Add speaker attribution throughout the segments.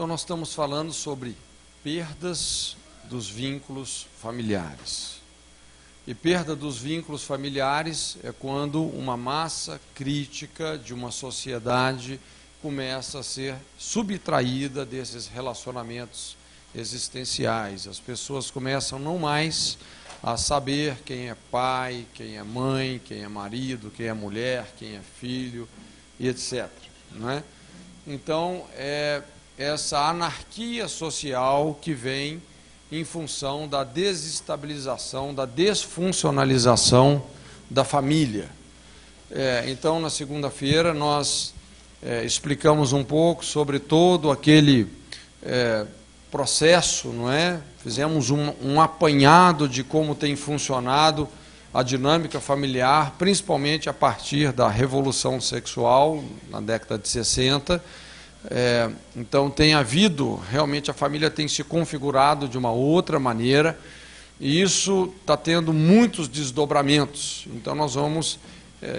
Speaker 1: nós estamos falando sobre perdas dos vínculos familiares. E perda dos vínculos familiares é quando uma massa crítica de uma sociedade começa a ser subtraída desses relacionamentos existenciais. As pessoas começam não mais a saber quem é pai, quem é mãe, quem é marido, quem é mulher, quem é filho, e etc. Não é? Então, é essa anarquia social que vem em função da desestabilização, da desfuncionalização da família. Então, na segunda-feira, nós explicamos um pouco sobre todo aquele processo, não é? Fizemos um apanhado de como tem funcionado a dinâmica familiar, principalmente a partir da revolução sexual, na década de 60. Então tem havido, realmente a família tem se configurado de uma outra maneira, e isso está tendo muitos desdobramentos. Então nós vamos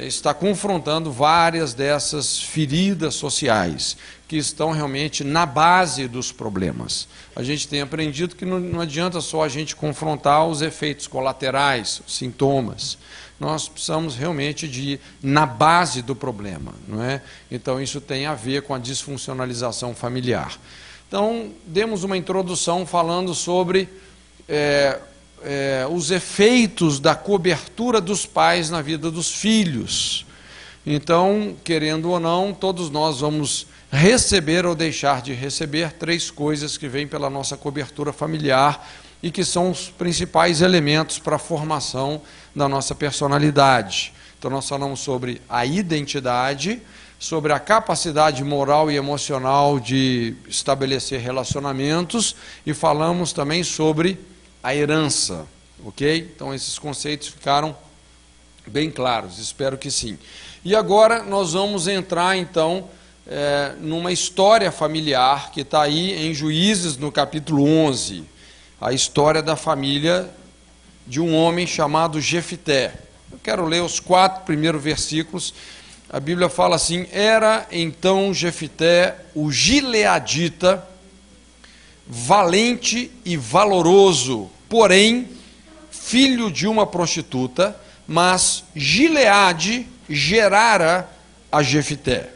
Speaker 1: estar confrontando várias dessas feridas sociais, que estão realmente na base dos problemas. A gente tem aprendido que não adianta só a gente confrontar os efeitos colaterais, os sintomas. Nós precisamos realmente de ir na base do problema, não é? Então, isso tem a ver com a disfuncionalização familiar. Então, demos uma introdução falando sobre os efeitos da cobertura dos pais na vida dos filhos. Então, querendo ou não, todos nós vamos receber ou deixar de receber 3 coisas que vêm pela nossa cobertura familiar e que são os principais elementos para a formação da nossa personalidade. Então nós falamos sobre a identidade, sobre a capacidade moral e emocional de estabelecer relacionamentos e falamos também sobre a herança, ok? Então esses conceitos ficaram bem claros, espero que sim. E agora nós vamos entrar então numa história familiar que está aí em Juízes, no capítulo 11, a história da família de um homem chamado Jefité. Eu quero ler os 4 primeiros versículos. A Bíblia fala assim: era então Jefité o gileadita, valente e valoroso, porém filho de uma prostituta, mas Gileade gerara a Jefité.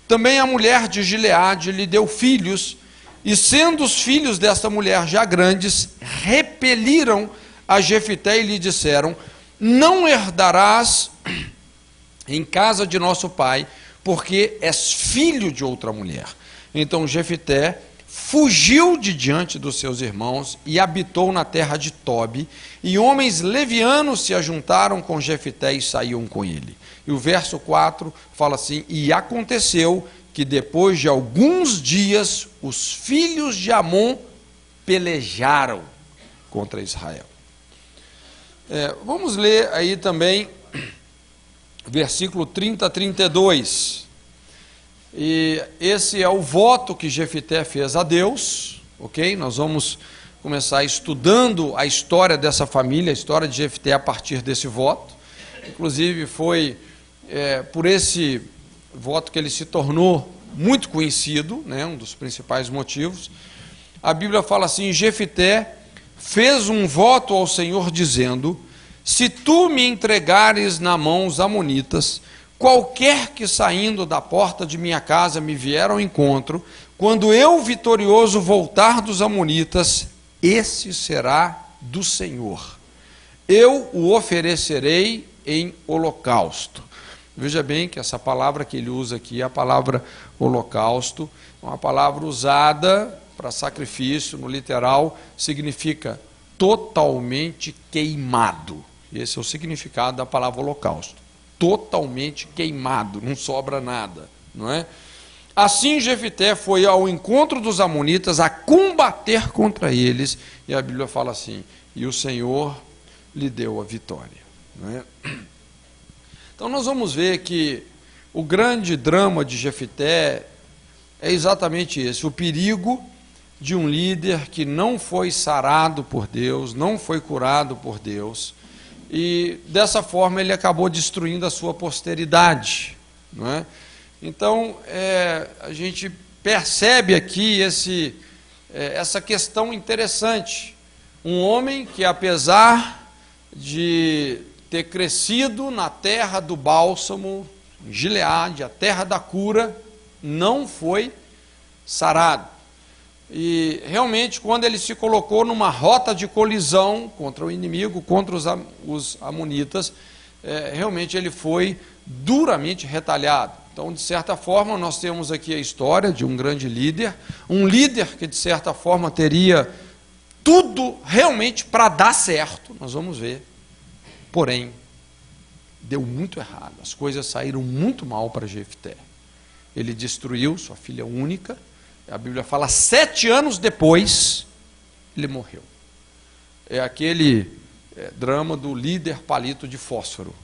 Speaker 1: Também a mulher de Gileade lhe deu filhos, e sendo os filhos desta mulher já grandes, repeliram a Jefité e lhe disseram: não herdarás em casa de nosso pai, porque és filho de outra mulher. Então Jefité fugiu de diante dos seus irmãos e habitou na terra de Tobi, e homens levianos se ajuntaram com Jefité e saíam com ele. E o verso 4 fala assim: e aconteceu que depois de alguns dias os filhos de Amon pelejaram contra Israel. Vamos ler aí também versículo 30 a 32. E esse é o voto que Jefité fez a Deus, ok? Nós vamos começar estudando a história dessa família, a história de Jefité a partir desse voto. Inclusive foi por esse voto que ele se tornou muito conhecido, né, um dos principais motivos. A Bíblia fala assim: Jefité fez um voto ao Senhor dizendo: se tu me entregares na mão os amonitas, qualquer que saindo da porta de minha casa me vier ao encontro, quando eu vitorioso voltar dos amonitas, esse será do Senhor. Eu o oferecerei em holocausto. Veja bem que essa palavra que ele usa aqui, a palavra holocausto, é uma palavra usada para sacrifício, no literal, significa totalmente queimado. Esse é o significado da palavra holocausto. Totalmente queimado, não sobra nada, não é? Assim Jefité foi ao encontro dos amonitas a combater contra eles, e a Bíblia fala assim: e o Senhor lhe deu a vitória, não é? Então nós vamos ver que o grande drama de Jefité é exatamente esse: o perigo de um líder que não foi sarado por Deus, não foi curado por Deus, e dessa forma ele acabou destruindo a sua posteridade, não é? Então a gente percebe aqui essa questão interessante. Um homem que, apesar de ter crescido na terra do bálsamo, em Gileade, a terra da cura, não foi sarado. E realmente, quando ele se colocou numa rota de colisão contra o inimigo, contra os amonitas, realmente ele foi duramente retalhado. Então, de certa forma, nós temos aqui a história de um grande líder, um líder que, de certa forma, teria tudo realmente para dar certo, nós vamos ver. Porém, deu muito errado, as coisas saíram muito mal para Jefté. Ele destruiu sua filha única, a Bíblia fala 7 anos depois, ele morreu. É aquele drama do líder palito de fósforo.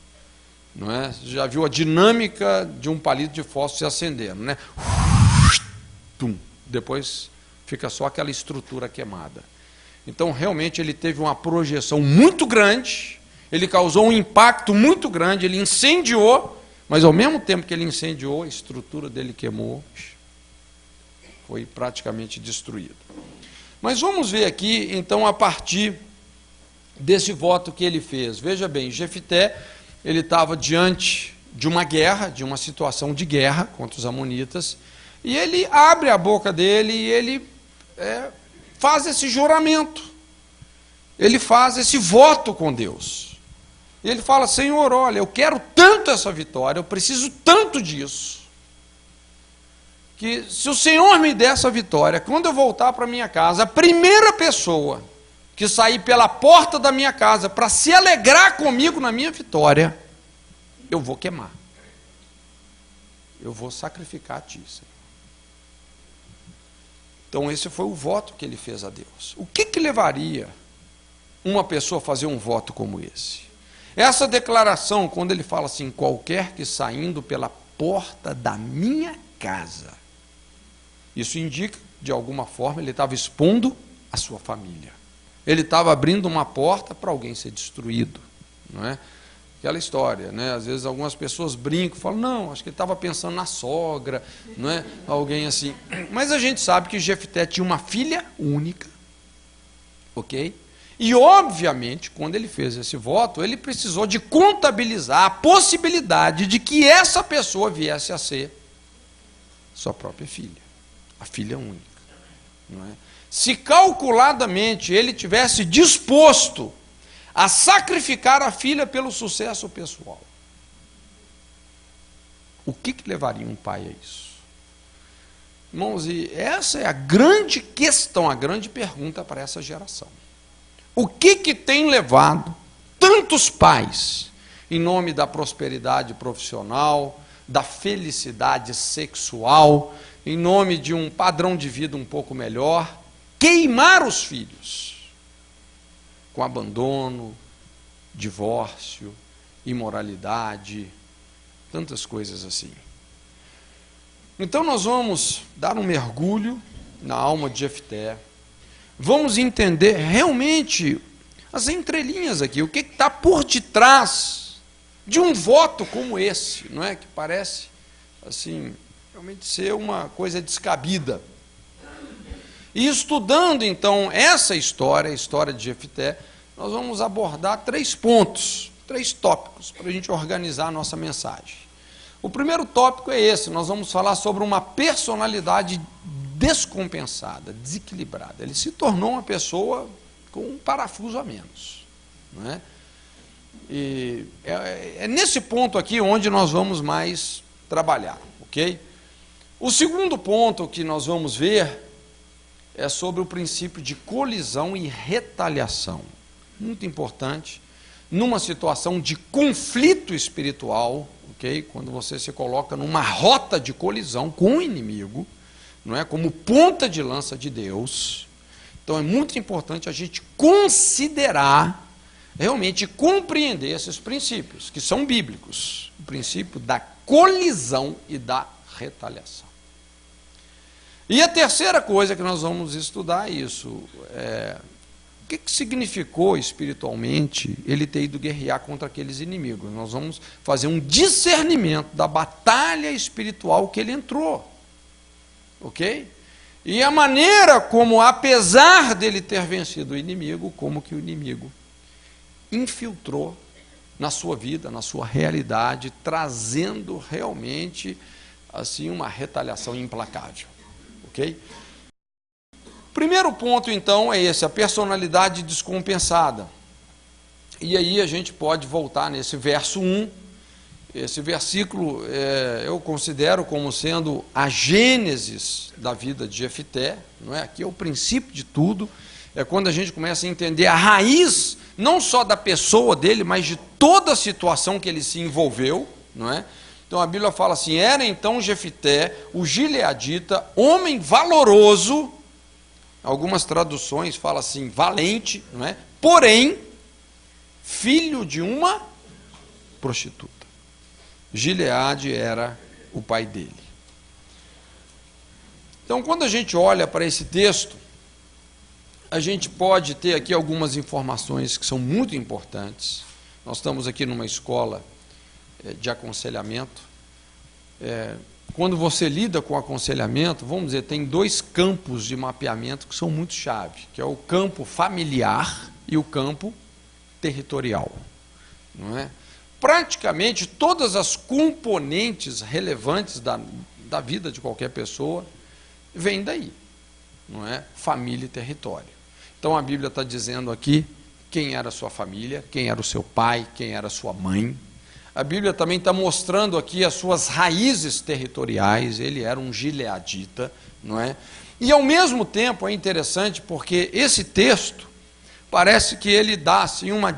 Speaker 1: Não é? Você já viu a dinâmica de um palito de fósforo se acendendo, né? Depois fica só aquela estrutura queimada. Então, realmente, ele teve uma projeção muito grande, ele causou um impacto muito grande, ele incendiou, mas ao mesmo tempo que ele incendiou, a estrutura dele queimou, foi praticamente destruído. Mas vamos ver aqui, então, a partir desse voto que ele fez. Veja bem, Jefté, ele estava diante de uma guerra, de uma situação de guerra contra os amonitas, e ele abre a boca dele e ele faz esse juramento, ele faz esse voto com Deus. E ele fala: Senhor, olha, eu quero tanto essa vitória, eu preciso tanto disso, que se o Senhor me der essa vitória, quando eu voltar para minha casa, a primeira pessoa que sair pela porta da minha casa para se alegrar comigo na minha vitória, eu vou queimar. Eu vou sacrificar a ti, Senhor. Então esse foi o voto que ele fez a Deus. O que levaria uma pessoa a fazer um voto como esse? Essa declaração, quando ele fala assim: qualquer que saindo pela porta da minha casa, isso indica, de alguma forma, ele estava expondo a sua família. Ele estava abrindo uma porta para alguém ser destruído, não é? Aquela história, né? Às vezes algumas pessoas brincam, falam: não, acho que ele estava pensando na sogra, não é? Alguém assim. Mas a gente sabe que Jefté tinha uma filha única, ok? E, obviamente, quando ele fez esse voto, ele precisou de contabilizar a possibilidade de que essa pessoa viesse a ser sua própria filha, a filha única, não é? Se calculadamente ele tivesse disposto a sacrificar a filha pelo sucesso pessoal, o que levaria um pai a isso? Irmãos, e essa é a grande questão, a grande pergunta para essa geração. O que tem levado tantos pais, em nome da prosperidade profissional, da felicidade sexual, em nome de um padrão de vida um pouco melhor, queimar os filhos com abandono, divórcio, imoralidade, tantas coisas assim? Então nós vamos dar um mergulho na alma de Jefté, vamos entender realmente as entrelinhas aqui, o que está por detrás de um voto como esse, não é? Que parece assim realmente ser uma coisa descabida. E estudando então essa história, a história de Jefté, nós vamos abordar 3 pontos, 3 tópicos, para a gente organizar a nossa mensagem. O primeiro tópico é esse: nós vamos falar sobre uma personalidade descompensada, desequilibrada. Ele se tornou uma pessoa com um parafuso a menos, não é? E é nesse ponto aqui onde nós vamos mais trabalhar, ok? O segundo ponto que nós vamos ver é sobre o princípio de colisão e retaliação. Muito importante, numa situação de conflito espiritual, ok? Quando você se coloca numa rota de colisão com o inimigo, não é? Como ponta de lança de Deus. Então é muito importante a gente considerar, realmente compreender esses princípios, que são bíblicos. O princípio da colisão e da retaliação. E a terceira coisa que nós vamos estudar é isso. O que significou espiritualmente ele ter ido guerrear contra aqueles inimigos? Nós vamos fazer um discernimento da batalha espiritual que ele entrou. ok? E a maneira como, apesar dele ter vencido o inimigo, como que o inimigo infiltrou na sua vida, na sua realidade, trazendo realmente assim uma retaliação implacável, ok? Primeiro ponto, então, é esse, a personalidade descompensada. E aí a gente pode voltar nesse verso 1. Esse versículo eu considero como sendo a gênesis da vida de Jefté, não é? Aqui é o princípio de tudo, é quando a gente começa a entender a raiz, não só da pessoa dele, mas de toda a situação que ele se envolveu, não é? Então a Bíblia fala assim: era então Jefté, o gileadita, homem valoroso, algumas traduções falam assim, valente, não é? Porém, filho de uma prostituta. Gileade era o pai dele. Então, quando a gente olha para esse texto, a gente pode ter aqui algumas informações que são muito importantes. Nós estamos aqui numa escola de aconselhamento. Quando você lida com aconselhamento, vamos dizer, tem dois campos de mapeamento que são muito chave, que é o campo familiar e o campo territorial, não é? Praticamente todas as componentes relevantes da vida de qualquer pessoa vêm daí, não é? Família e território. Então a Bíblia está dizendo aqui quem era a sua família, quem era o seu pai, quem era a sua mãe. A Bíblia também está mostrando aqui as suas raízes territoriais. Ele era um gileadita, não é? E ao mesmo tempo é interessante porque esse texto parece que ele dá assim uma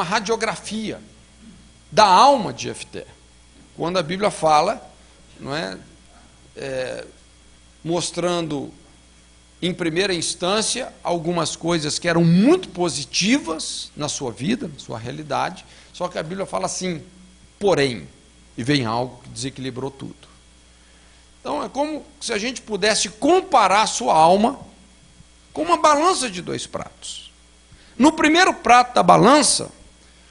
Speaker 1: radiografia da alma de Jefté. Quando a Bíblia fala, não é, mostrando em primeira instância algumas coisas que eram muito positivas na sua vida, na sua realidade, só que a Bíblia fala assim, porém, e vem algo que desequilibrou tudo. Então é como se a gente pudesse comparar a sua alma com uma balança de dois pratos. No primeiro prato da balança,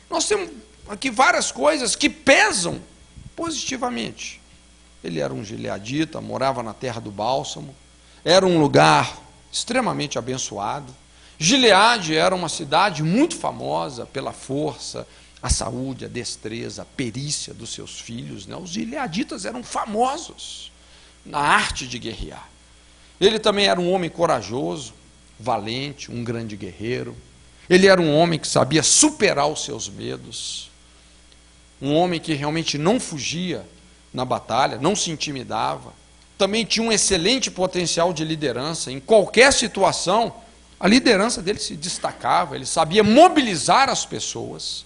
Speaker 1: nós temos aqui várias coisas que pesam positivamente. Ele era um gileadita, morava na terra do bálsamo, era um lugar extremamente abençoado. Gileade era uma cidade muito famosa pela força, a saúde, a destreza, a perícia dos seus filhos, né? Os gileaditas eram famosos na arte de guerrear. Ele também era um homem corajoso, valente, um grande guerreiro. Ele era um homem que sabia superar os seus medos, um homem que realmente não fugia na batalha, não se intimidava. Também tinha um excelente potencial de liderança. Em qualquer situação, a liderança dele se destacava, ele sabia mobilizar as pessoas.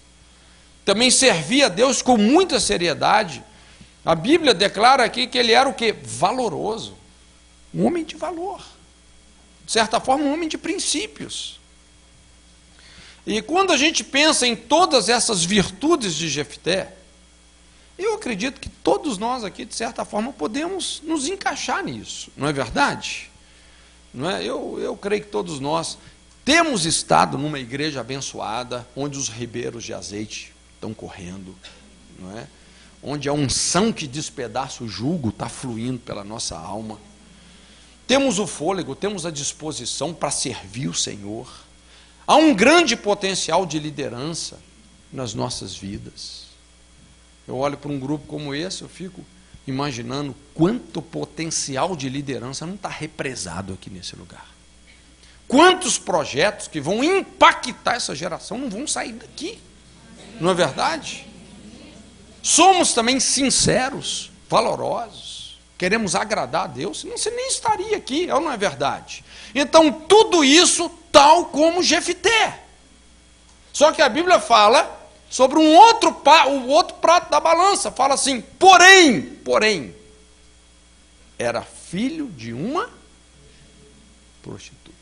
Speaker 1: Também servia a Deus com muita seriedade. A Bíblia declara aqui que ele era o quê? Valoroso. Um homem de valor. De certa forma, um homem de princípios. E quando a gente pensa em todas essas virtudes de Jefté, eu acredito que todos nós aqui, de certa forma, podemos nos encaixar nisso, não é verdade? Não é? Eu creio que todos nós temos estado numa igreja abençoada, onde os ribeiros de azeite estão correndo, não é? Onde a unção que despedaça o jugo está fluindo pela nossa alma. Temos o fôlego, temos a disposição para servir o Senhor. Há um grande potencial de liderança nas nossas vidas. Eu olho para um grupo como esse, eu fico imaginando quanto potencial de liderança não está represado aqui nesse lugar. Quantos projetos que vão impactar essa geração não vão sair daqui. Não é verdade? Somos também sinceros, valorosos, queremos agradar a Deus, senão você nem estaria aqui, ou não é verdade? Então, tudo isso tal como Jefté. Só que a Bíblia fala sobre o outro prato da balança, fala assim, porém, era filho de uma prostituta.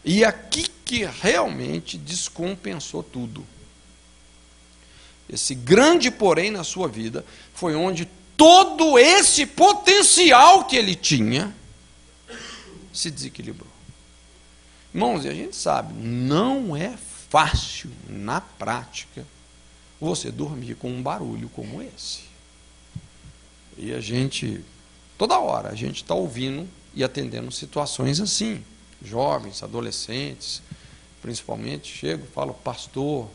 Speaker 1: E aqui que realmente descompensou tudo. Esse grande porém na sua vida foi onde todo esse potencial que ele tinha se desequilibrou. Irmãos, e a gente sabe, não é fácil, na prática, você dormir com um barulho como esse. E a gente, toda hora, a gente está ouvindo e atendendo situações assim. Jovens, adolescentes, principalmente, chego e falo, pastor,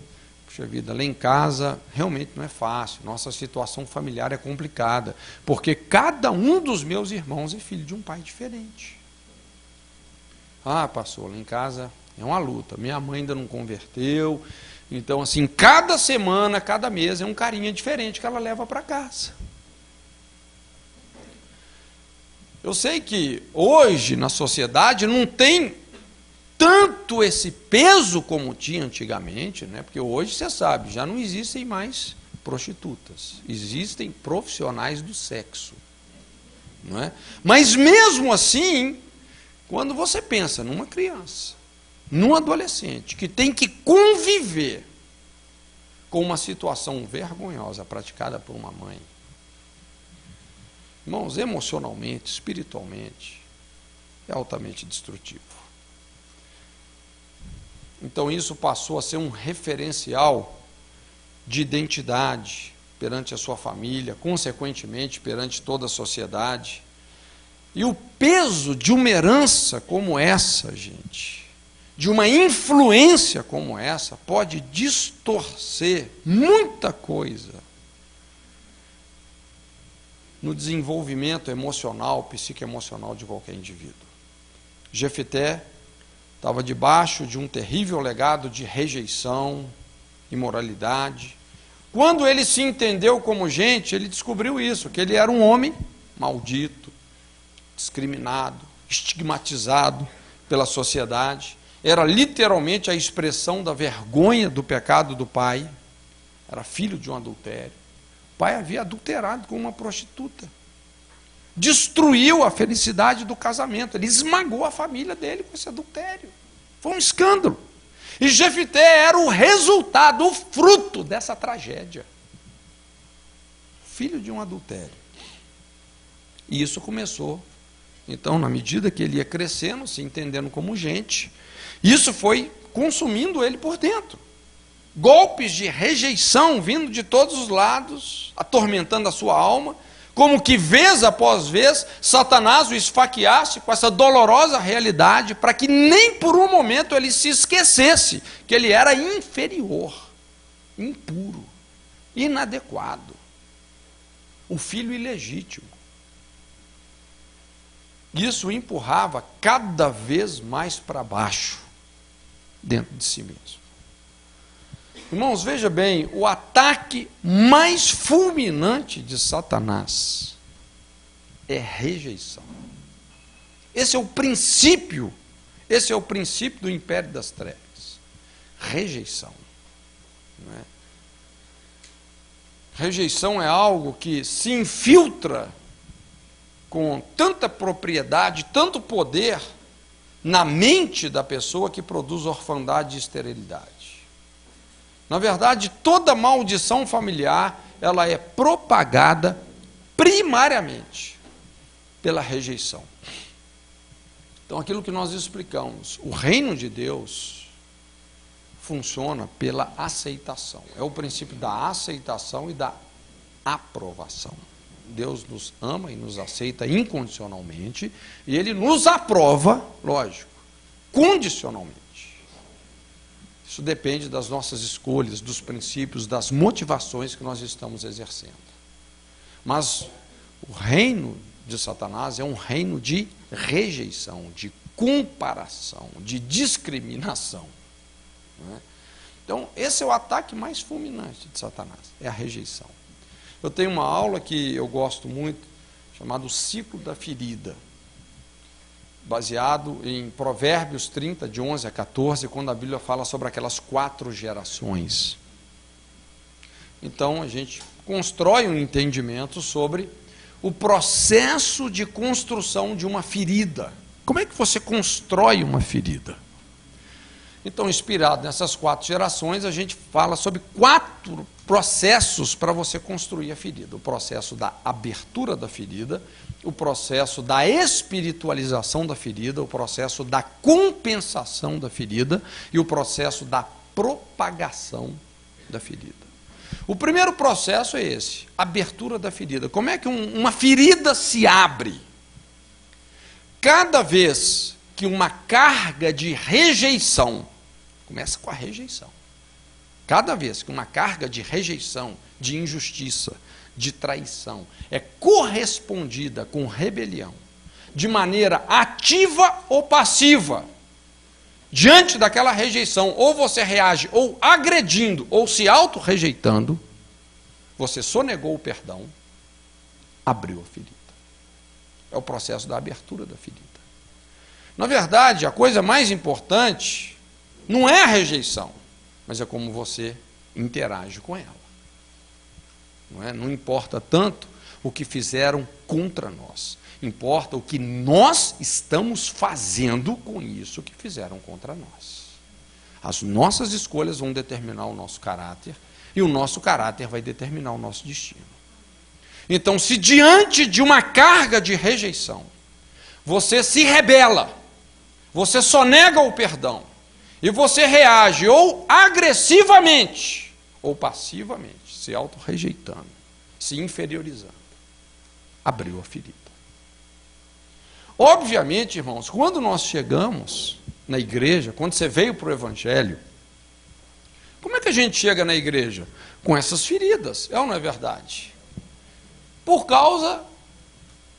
Speaker 1: puxa vida, lá em casa realmente não é fácil, nossa situação familiar é complicada, porque cada um dos meus irmãos é filho de um pai diferente. Ah, pastor, lá em casa é uma luta, minha mãe ainda não converteu, então assim, cada semana, cada mês é um carinha diferente que ela leva para casa. Eu sei que hoje na sociedade não tem tanto esse peso como tinha antigamente, né? Porque hoje, você sabe, já não existem mais prostitutas, existem profissionais do sexo. Não é? Mas mesmo assim, quando você pensa numa criança, num adolescente, que tem que conviver com uma situação vergonhosa praticada por uma mãe, irmãos, emocionalmente, espiritualmente, é altamente destrutivo. Então isso passou a ser um referencial de identidade perante a sua família, consequentemente perante toda a sociedade. E o peso de uma herança como essa, gente, de uma influência como essa, pode distorcer muita coisa no desenvolvimento emocional, psicoemocional de qualquer indivíduo. Jefté estava debaixo de um terrível legado de rejeição, imoralidade. Quando ele se entendeu como gente, ele descobriu isso, que ele era um homem maldito, discriminado, estigmatizado pela sociedade. Era literalmente a expressão da vergonha do pecado do pai. Era filho de um adultério. O pai havia adulterado com uma prostituta. Destruiu a felicidade do casamento. Ele esmagou a família dele com esse adultério. Foi um escândalo. E Jefté era o resultado, o fruto dessa tragédia. Filho de um adultério. E isso começou, então, na medida que ele ia crescendo, se entendendo como gente, isso foi consumindo ele por dentro. Golpes de rejeição vindo de todos os lados, atormentando a sua alma, como que vez após vez, Satanás o esfaqueasse com essa dolorosa realidade, para que nem por um momento ele se esquecesse que ele era inferior, impuro, inadequado, o filho ilegítimo. Isso o empurrava cada vez mais para baixo, dentro de si mesmo. Irmãos, veja bem, o ataque mais fulminante de Satanás é rejeição. Esse é o princípio do império das trevas. Rejeição. Não é? Rejeição é algo que se infiltra com tanta propriedade, tanto poder na mente da pessoa, que produz orfandade e esterilidade. Na verdade, toda maldição familiar, ela é propagada primariamente pela rejeição. Então, aquilo que nós explicamos, o reino de Deus funciona pela aceitação. É o princípio da aceitação e da aprovação. Deus nos ama e nos aceita incondicionalmente, e Ele nos aprova, lógico, condicionalmente. Isso depende das nossas escolhas, dos princípios, das motivações que nós estamos exercendo. Mas o reino de Satanás é um reino de rejeição, de comparação, de discriminação. Não é? Então, esse é o ataque mais fulminante de Satanás, é a rejeição. Eu tenho uma aula que eu gosto muito, chamada O Ciclo da Ferida, baseado em Provérbios 30, de 11 a 14, quando a Bíblia fala sobre aquelas 4 gerações. Então, a gente constrói um entendimento sobre o processo de construção de uma ferida. Como é que você constrói uma ferida? Então, inspirado nessas 4 gerações, a gente fala sobre 4 processos para você construir a ferida. O processo da abertura da ferida, o processo da espiritualização da ferida, o processo da compensação da ferida e o processo da propagação da ferida. O primeiro processo é esse, abertura da ferida. Como é que uma ferida se abre? Cada vez que uma carga de rejeição, começa com a rejeição, cada vez que uma carga de rejeição, de injustiça, de traição, é correspondida com rebelião, de maneira ativa ou passiva, diante daquela rejeição, ou você reage ou agredindo, ou se auto-rejeitando, você sonegou o perdão, abriu a ferida. É o processo da abertura da ferida. Na verdade, a coisa mais importante não é a rejeição, mas é como você interage com ela. Não importa tanto o que fizeram contra nós, importa o que nós estamos fazendo com isso que fizeram contra nós. As nossas escolhas vão determinar o nosso caráter, e o nosso caráter vai determinar o nosso destino. Então, se diante de uma carga de rejeição, você se rebela, você sonega o perdão, e você reage ou agressivamente, ou passivamente, se auto-rejeitando, se inferiorizando, abriu a ferida. Obviamente, irmãos, quando nós chegamos na igreja, quando você veio para o Evangelho, como é que a gente chega na igreja? Com essas feridas, é ou não é verdade? Por causa,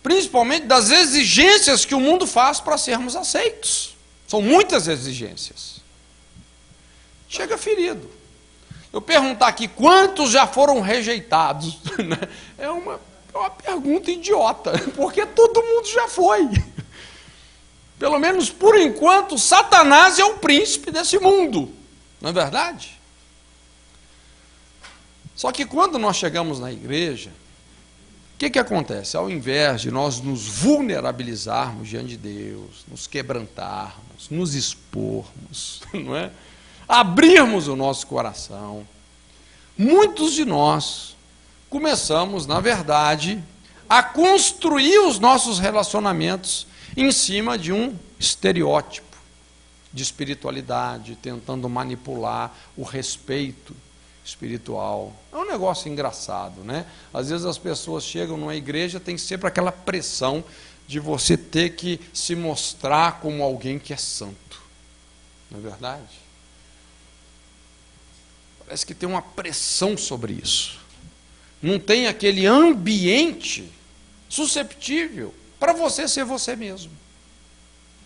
Speaker 1: principalmente, das exigências que o mundo faz para sermos aceitos. São muitas exigências. Chega ferido. Eu perguntar aqui, quantos já foram rejeitados? É uma pergunta idiota, porque todo mundo já foi. Pelo menos por enquanto, Satanás é o príncipe desse mundo, não é verdade? Só que quando nós chegamos na igreja, o que acontece? Ao invés de nós nos vulnerabilizarmos diante de Deus, nos quebrantarmos, nos expormos, não é? Abrirmos o nosso coração, muitos de nós começamos, na verdade, a construir os nossos relacionamentos em cima de um estereótipo de espiritualidade, tentando manipular o respeito espiritual. É um negócio engraçado, né? Às vezes as pessoas chegam numa igreja, tem sempre aquela pressão de você ter que se mostrar como alguém que é santo. Não é verdade? Parece que tem uma pressão sobre isso. Não tem aquele ambiente susceptível para você ser você mesmo,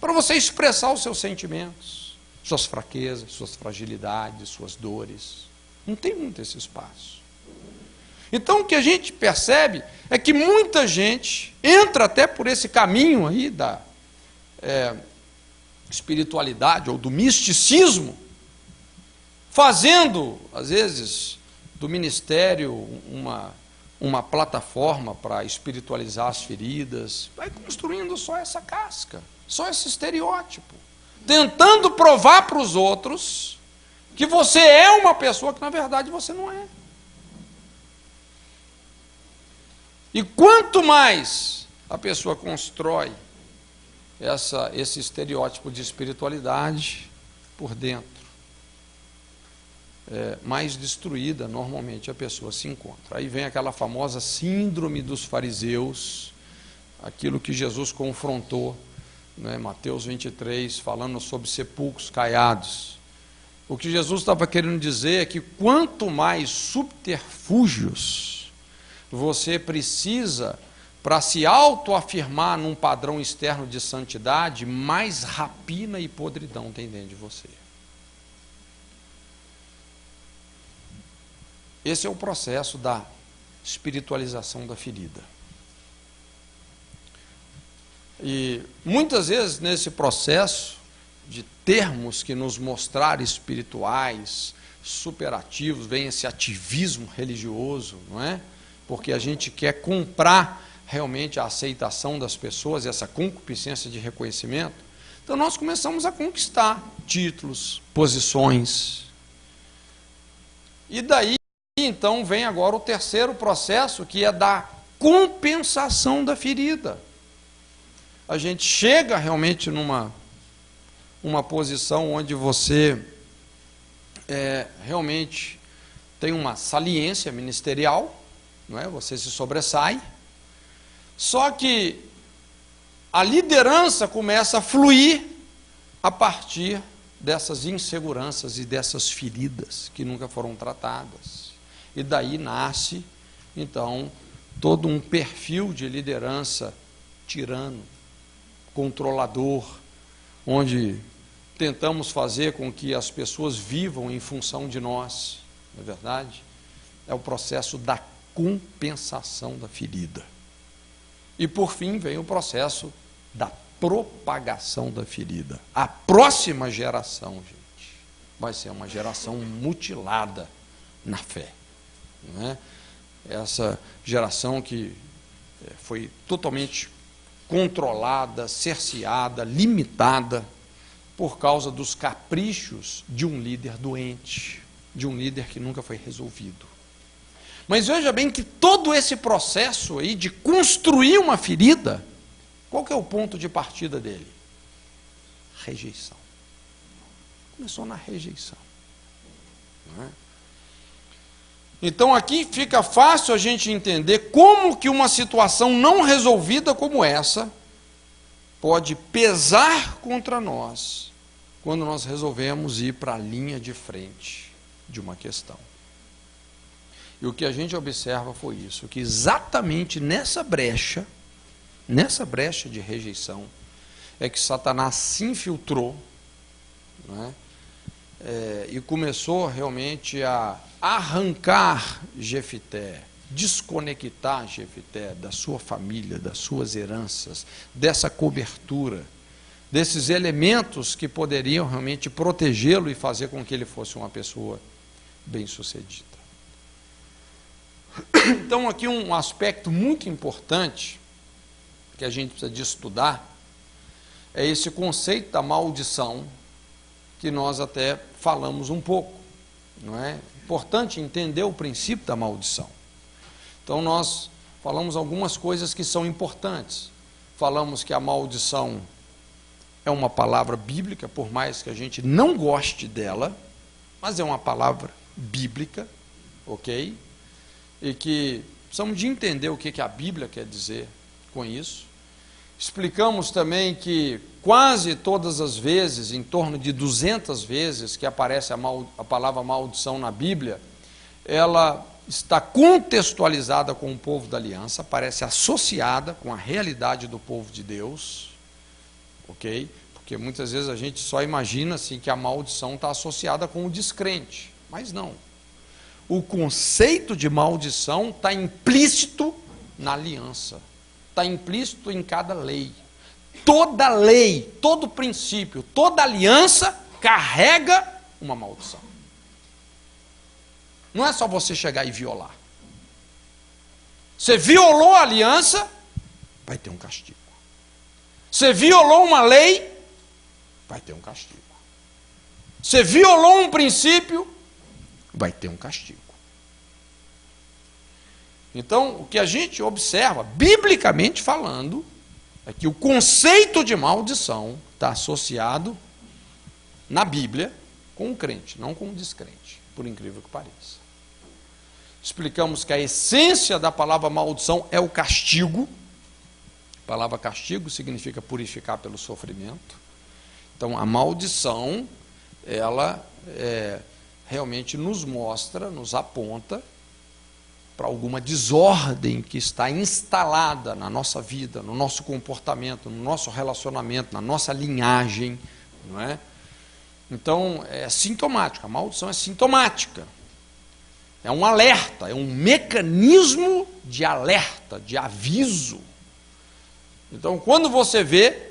Speaker 1: para você expressar os seus sentimentos, suas fraquezas, suas fragilidades, suas dores. Não tem muito esse espaço. Então o que a gente percebe é que muita gente entra até por esse caminho aí da espiritualidade ou do misticismo, fazendo, às vezes, do ministério uma plataforma para espiritualizar as feridas, vai construindo só essa casca, só esse estereótipo, tentando provar para os outros que você é uma pessoa que na verdade você não é. E quanto mais a pessoa constrói esse estereótipo de espiritualidade por dentro, mais destruída normalmente a pessoa se encontra. Aí vem aquela famosa síndrome dos fariseus, aquilo que Jesus confrontou, né, Mateus 23, falando sobre sepulcros caiados. O que Jesus estava querendo dizer é que quanto mais subterfúgios você precisa para se autoafirmar num padrão externo de santidade, mais rapina e podridão tem dentro de você. Esse é o processo da espiritualização da ferida. E muitas vezes nesse processo de termos que nos mostrar espirituais, superativos, vem esse ativismo religioso, não é? Porque a gente quer comprar realmente a aceitação das pessoas, essa concupiscência de reconhecimento. Então nós começamos a conquistar títulos, posições. E daí, então, vem agora o terceiro processo, que é da compensação da ferida. A gente chega realmente numa posição onde você realmente tem uma saliência ministerial, não é? Você se sobressai, só que a liderança começa a fluir a partir dessas inseguranças e dessas feridas que nunca foram tratadas. E daí nasce, então, todo um perfil de liderança tirano, controlador, onde tentamos fazer com que as pessoas vivam em função de nós, não é verdade? É o processo da compensação da ferida. E por fim vem o processo da propagação da ferida. A próxima geração, gente, vai ser uma geração mutilada na fé, não é? Essa geração que foi totalmente controlada, cerceada, limitada por causa dos caprichos de um líder doente, de um líder que nunca foi resolvido. Mas veja bem que todo esse processo aí de construir uma ferida, qual que é o ponto de partida dele? Rejeição. Começou na rejeição. Não é? Então aqui fica fácil a gente entender como que uma situação não resolvida como essa pode pesar contra nós quando nós resolvemos ir para a linha de frente de uma questão. E o que a gente observa foi isso, que exatamente nessa brecha de rejeição, é que Satanás se infiltrou, não é? E começou realmente a arrancar Jefité, desconectar Jefité da sua família, das suas heranças, dessa cobertura, desses elementos que poderiam realmente protegê-lo e fazer com que ele fosse uma pessoa bem-sucedida. Então aqui um aspecto muito importante que a gente precisa de estudar é esse conceito da maldição, que nós até falamos um pouco, não é? Importante entender o princípio da maldição. Então nós falamos algumas coisas que são importantes. Falamos que a maldição é uma palavra bíblica, por mais que a gente não goste dela, mas é uma palavra bíblica, ok? E que precisamos de entender o que a Bíblia quer dizer com isso. Explicamos também que quase todas as vezes, em torno de 200 vezes que aparece a palavra maldição na Bíblia, ela está contextualizada com o povo da aliança, aparece associada com a realidade do povo de Deus, ok? Porque muitas vezes a gente só imagina assim, que a maldição está associada com o descrente, mas não. O conceito de maldição está implícito na aliança, está implícito em cada lei. Toda lei, todo princípio, toda aliança carrega uma maldição. Não é só você chegar e violar. Você violou a aliança, vai ter um castigo. Você violou uma lei, vai ter um castigo. Você violou um princípio, vai ter um castigo. Então, o que a gente observa, biblicamente falando, é que o conceito de maldição está associado na Bíblia com o crente, não com o descrente, por incrível que pareça. Explicamos que a essência da palavra maldição é o castigo. A palavra castigo significa purificar pelo sofrimento. Então, a maldição, ela realmente nos mostra, nos aponta para alguma desordem que está instalada na nossa vida, no nosso comportamento, no nosso relacionamento, na nossa linhagem, não é? Então, é sintomática, a maldição é sintomática. É um alerta, é um mecanismo de alerta, de aviso. Então, quando você vê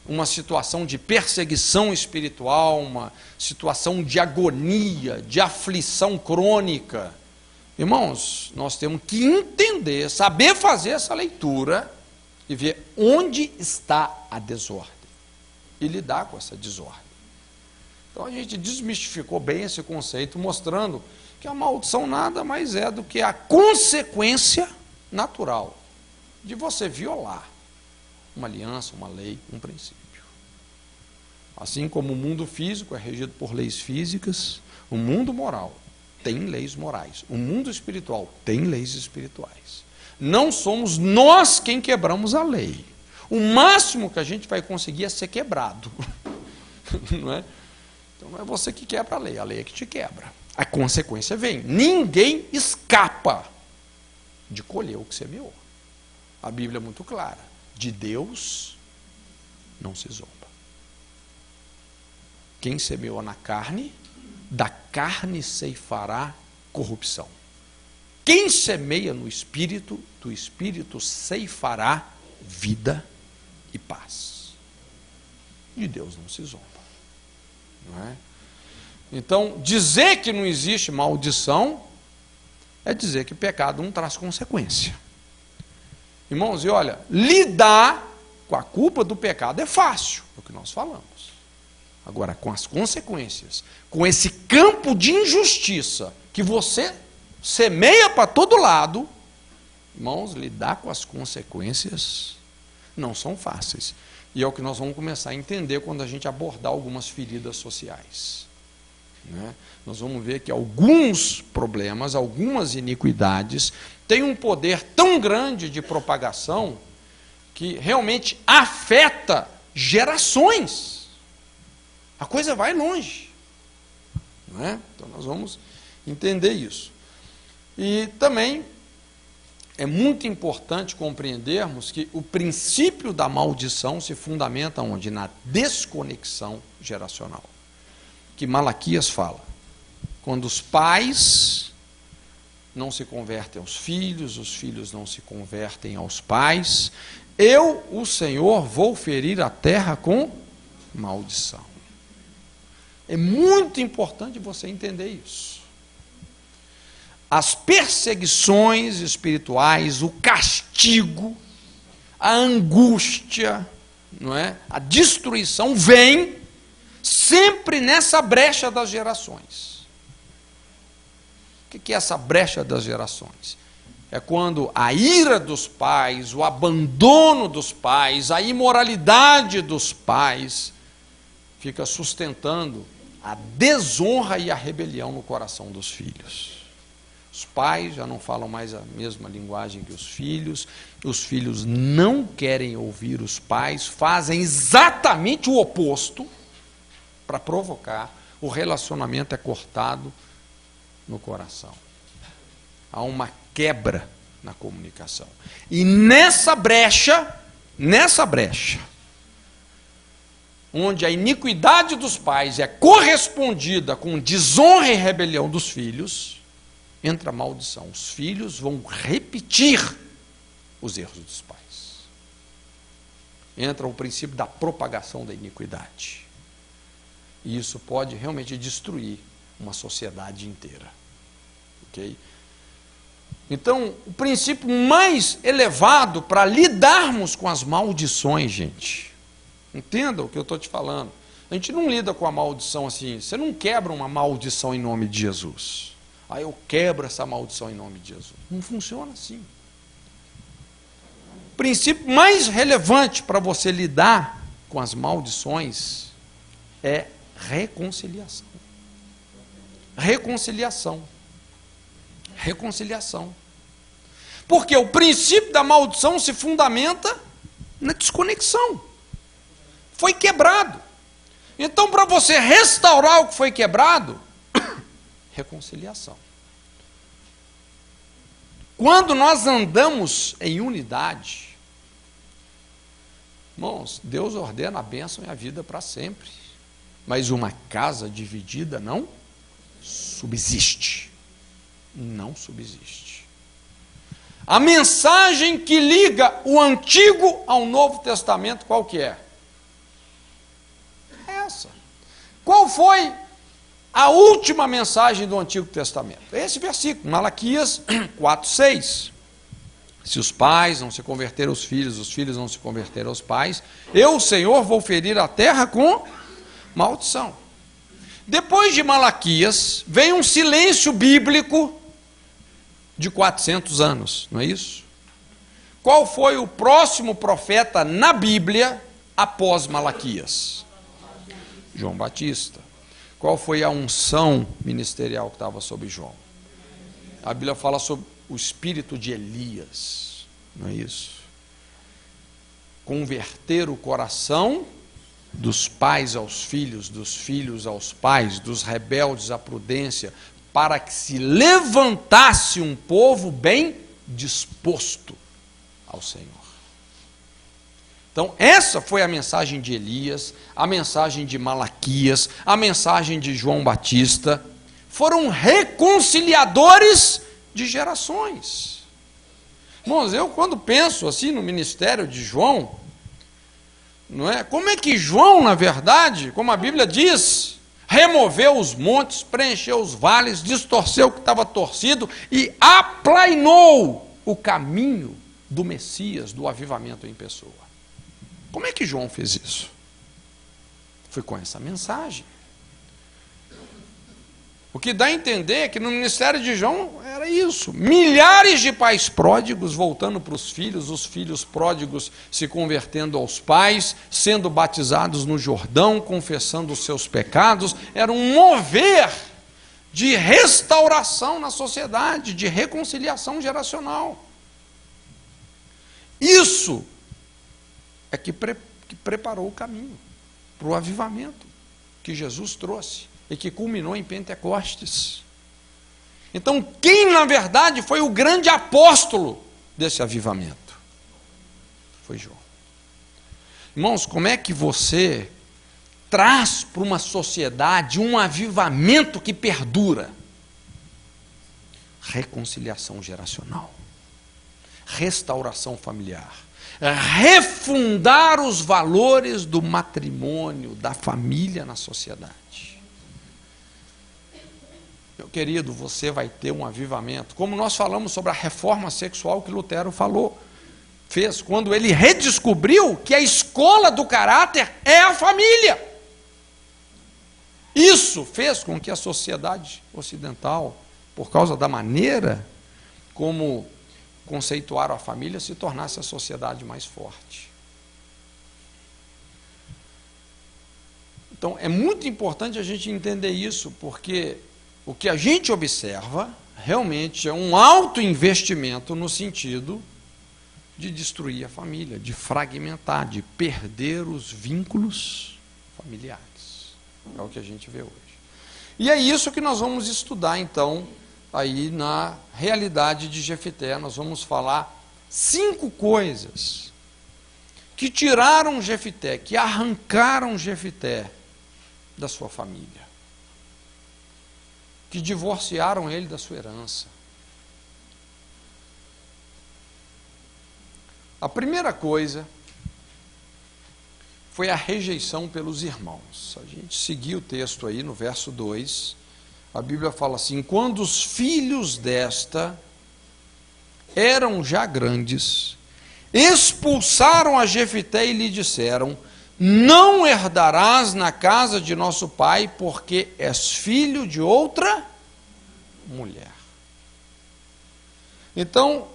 Speaker 1: uma situação de perseguição espiritual, uma situação de agonia, de aflição crônica, irmãos, nós temos que entender, saber fazer essa leitura e ver onde está a desordem e lidar com essa desordem. Então a gente desmistificou bem esse conceito, mostrando que a maldição nada mais é do que a consequência natural de você violar uma aliança, uma lei, um princípio. Assim como o mundo físico é regido por leis físicas, o mundo moral tem leis morais. O mundo espiritual tem leis espirituais. Não somos nós quem quebramos a lei. O máximo que a gente vai conseguir é ser quebrado. Não é? Então não é você que quebra a lei é que te quebra. A consequência vem. Ninguém escapa de colher o que semeou. A Bíblia é muito clara. De Deus não se zomba. Quem semeou na carne, da carne ceifará corrupção. Quem semeia no Espírito, do Espírito ceifará vida e paz. De Deus não se zomba. Não é? Então, dizer que não existe maldição é dizer que pecado não traz consequência. Irmãos, e olha, lidar com a culpa do pecado é fácil, é o que nós falamos. Agora, com as consequências, com esse campo de injustiça que você semeia para todo lado, irmãos, lidar com as consequências não são fáceis. E é o que nós vamos começar a entender quando a gente abordar algumas feridas sociais. Né? Nós vamos ver que alguns problemas, algumas iniquidades, têm um poder tão grande de propagação que realmente afeta gerações. A coisa vai longe. Não é? Então nós vamos entender isso. E também é muito importante compreendermos que o princípio da maldição se fundamenta onde? Na desconexão geracional. Que Malaquias fala. Quando os pais não se convertem aos filhos, os filhos não se convertem aos pais, eu, o Senhor, vou ferir a terra com maldição. É muito importante você entender isso. As perseguições espirituais, o castigo, a angústia, não é? A destruição vem sempre nessa brecha das gerações. O que é essa brecha das gerações? É quando a ira dos pais, o abandono dos pais, a imoralidade dos pais fica sustentando a desonra e a rebelião no coração dos filhos. Os pais já não falam mais a mesma linguagem que os filhos não querem ouvir os pais, fazem exatamente o oposto para provocar, o relacionamento é cortado no coração. Há uma quebra na comunicação. E nessa brecha, onde a iniquidade dos pais é correspondida com desonra e rebelião dos filhos, entra a maldição. Os filhos vão repetir os erros dos pais. Entra o princípio da propagação da iniquidade. E isso pode realmente destruir uma sociedade inteira. Ok? Então, o princípio mais elevado para lidarmos com as maldições, gente, entenda o que eu estou te falando. A gente não lida com a maldição assim. Você não quebra uma maldição em nome de Jesus. Ah, eu quebro essa maldição em nome de Jesus. Não funciona assim. O princípio mais relevante para você lidar com as maldições é reconciliação. Reconciliação. Porque o princípio da maldição se fundamenta na desconexão. Foi quebrado. Então, para você restaurar o que foi quebrado, reconciliação. Quando nós andamos em unidade, irmãos, Deus ordena a bênção e a vida para sempre. Mas uma casa dividida não subsiste. Não subsiste. A mensagem que liga o Antigo ao Novo Testamento, qual que é? Essa. Qual foi a última mensagem do Antigo Testamento? Esse versículo, Malaquias 4:6. Se os pais não se converterem aos filhos, os filhos não se converterem aos pais, eu, o Senhor, vou ferir a terra com maldição. Depois de Malaquias, vem um silêncio bíblico de 400 anos, não é isso? Qual foi o próximo profeta na Bíblia após Malaquias? João Batista. Qual foi a unção ministerial que estava sobre João? A Bíblia fala sobre o espírito de Elias, não é isso? Converter o coração dos pais aos filhos, dos filhos aos pais, dos rebeldes à prudência, para que se levantasse um povo bem disposto ao Senhor. Então, essa foi a mensagem de Elias, a mensagem de Malaquias, a mensagem de João Batista. Foram reconciliadores de gerações. Irmãos, eu quando penso assim no ministério de João, não é? Como é que João, na verdade, como a Bíblia diz, removeu os montes, preencheu os vales, distorceu o que estava torcido e aplainou o caminho do Messias, do avivamento em pessoa. Como é que João fez isso? Foi com essa mensagem. O que dá a entender é que no ministério de João era isso. Milhares de pais pródigos voltando para os filhos pródigos se convertendo aos pais, sendo batizados no Jordão, confessando os seus pecados. Era um mover de restauração na sociedade, de reconciliação geracional. Isso é que preparou o caminho para o avivamento que Jesus trouxe e que culminou em Pentecostes. Então, quem na verdade foi o grande apóstolo desse avivamento? Foi João. Irmãos, como é que você traz para uma sociedade um avivamento que perdura? Reconciliação geracional, restauração familiar, refundar os valores do matrimônio, da família na sociedade. Meu querido, você vai ter um avivamento, como nós falamos sobre a reforma sexual que Lutero fez, quando ele redescobriu que a escola do caráter é a família. Isso fez com que a sociedade ocidental, por causa da maneira como conceituaram a família, se tornasse a sociedade mais forte. Então, é muito importante a gente entender isso, porque o que a gente observa realmente é um alto investimento no sentido de destruir a família, de fragmentar, de perder os vínculos familiares. É o que a gente vê hoje. E é isso que nós vamos estudar, então, aí na realidade de Jefité. Nós vamos falar 5 coisas que tiraram Jefité, que arrancaram Jefité da sua família, que divorciaram ele da sua herança. A primeira coisa foi a rejeição pelos irmãos. A gente seguiu o texto aí no verso 2, a Bíblia fala assim: quando os filhos desta eram já grandes, expulsaram a Jefité e lhe disseram: não herdarás na casa de nosso pai, porque és filho de outra mulher. Então,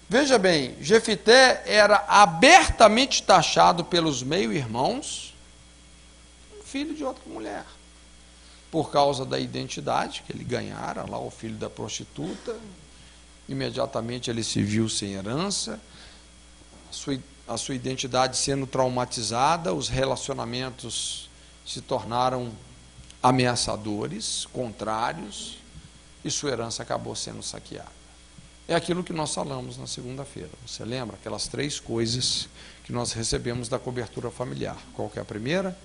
Speaker 1: veja bem, Jefité era abertamente taxado pelos meio-irmãos, filho de outra mulher, por causa da identidade que ele ganhara, lá o filho da prostituta. Imediatamente ele se viu sem herança, a sua identidade sendo traumatizada, os relacionamentos se tornaram ameaçadores, contrários, e sua herança acabou sendo saqueada. É aquilo que nós falamos na segunda-feira. Você lembra? Aquelas 3 coisas que nós recebemos da cobertura familiar. Qual que é a primeira?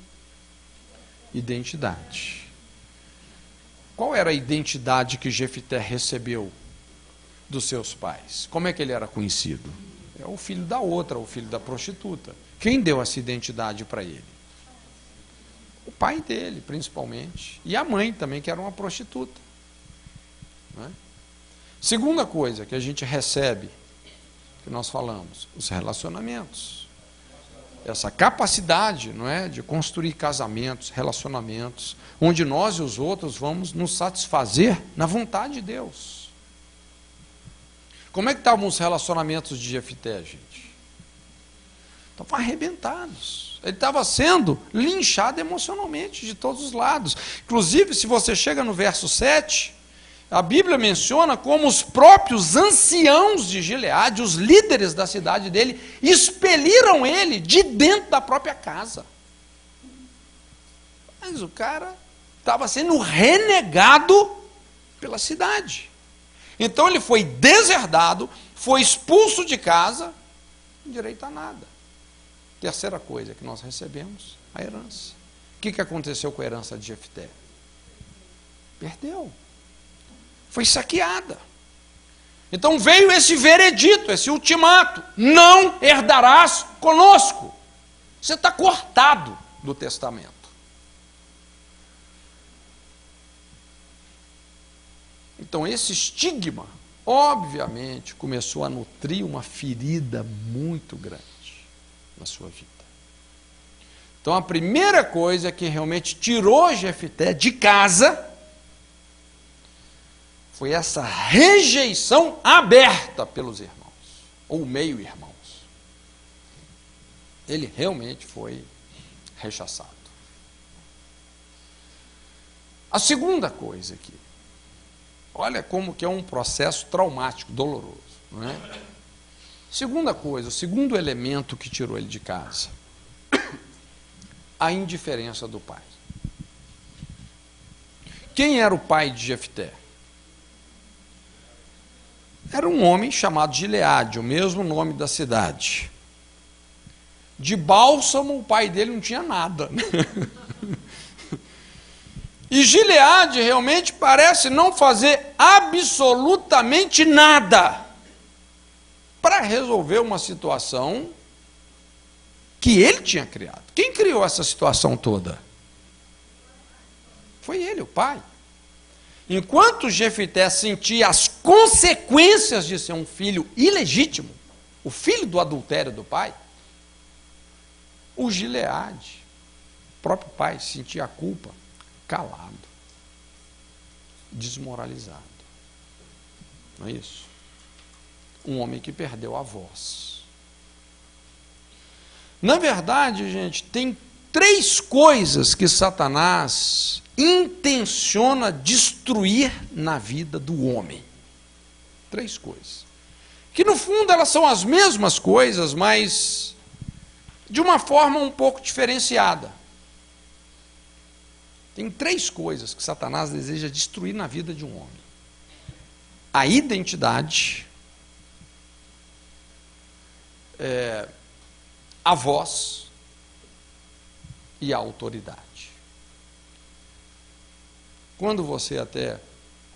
Speaker 1: Identidade. Qual era a identidade que Jefité recebeu dos seus pais? Como é que ele era conhecido? É o filho da outra, o filho da prostituta. Quem deu essa identidade para ele? O pai dele, principalmente. E a mãe também, que era uma prostituta. Não é? Segunda coisa que a gente recebe, que nós falamos, os relacionamentos. Essa capacidade, não é, de construir casamentos, relacionamentos, onde nós e os outros vamos nos satisfazer na vontade de Deus. Como é que estavam os relacionamentos de Jefité, gente? Estavam arrebentados. Ele estava sendo linchado emocionalmente de todos os lados. Inclusive, se você chega no verso 7, a Bíblia menciona como os próprios anciãos de Gileade, os líderes da cidade dele, expeliram ele de dentro da própria casa. Mas o cara estava sendo renegado pela cidade. Então ele foi deserdado, foi expulso de casa, não direito a nada. Terceira coisa que nós recebemos, a herança. O que aconteceu com a herança de Jefté? Perdeu. Foi saqueada. Então veio esse veredito, esse ultimato: não herdarás conosco. Você está cortado do testamento. Então esse estigma, obviamente, começou a nutrir uma ferida muito grande na sua vida. Então a primeira coisa que realmente tirou Jefté de casa foi essa rejeição aberta pelos irmãos, ou meio-irmãos. Ele realmente foi rechaçado. A segunda coisa aqui, olha como que é um processo traumático, doloroso, não é? Segunda coisa, o segundo elemento que tirou ele de casa, a indiferença do pai. Quem era o pai de Jefté? Era um homem chamado Gileade, o mesmo nome da cidade. De bálsamo, o pai dele não tinha nada. E Gileade realmente parece não fazer absolutamente nada para resolver uma situação que ele tinha criado. Quem criou essa situação toda? Foi ele, o pai. Enquanto Jefté sentia as consequências de ser um filho ilegítimo, o filho do adultério do pai, o Gileade, o próprio pai, sentia a culpa, calado, desmoralizado. Não é isso? Um homem que perdeu a voz. Na verdade, gente, tem três coisas que Satanás intenciona destruir na vida do homem. Três coisas. Que no fundo elas são as mesmas coisas, mas de uma forma um pouco diferenciada. Tem três coisas que Satanás deseja destruir na vida de um homem: a identidade, a voz e a autoridade. Quando você até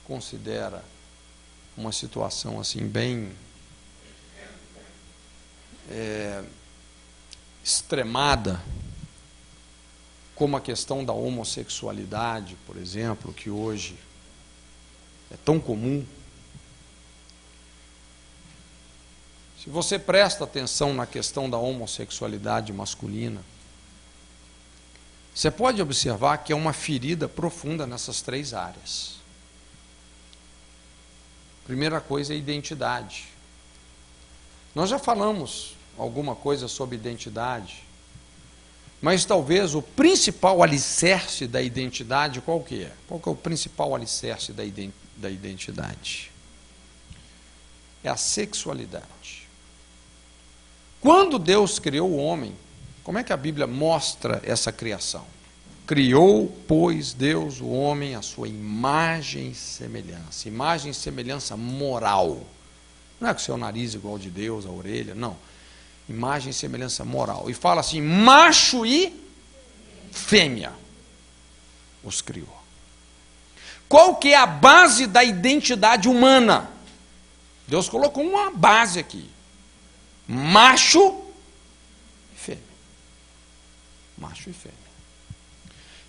Speaker 1: considera uma situação assim bem extremada, como a questão da homossexualidade, por exemplo, que hoje é tão comum, se você presta atenção na questão da homossexualidade masculina, você pode observar que é uma ferida profunda nessas três áreas. Primeira coisa é a identidade. Nós já falamos alguma coisa sobre identidade, mas talvez o principal alicerce da identidade, qual que é? Qual que é o principal alicerce da identidade? É a sexualidade. Quando Deus criou o homem, como é que a Bíblia mostra essa criação? Criou, pois, Deus o homem à sua imagem e semelhança. Imagem e semelhança moral. Não é com o seu nariz igual ao de Deus, a orelha, não. Imagem e semelhança moral. E fala assim: macho e fêmea os criou. Qual que é a base da identidade humana? Deus colocou uma base aqui: macho e fêmea. Macho e fêmea.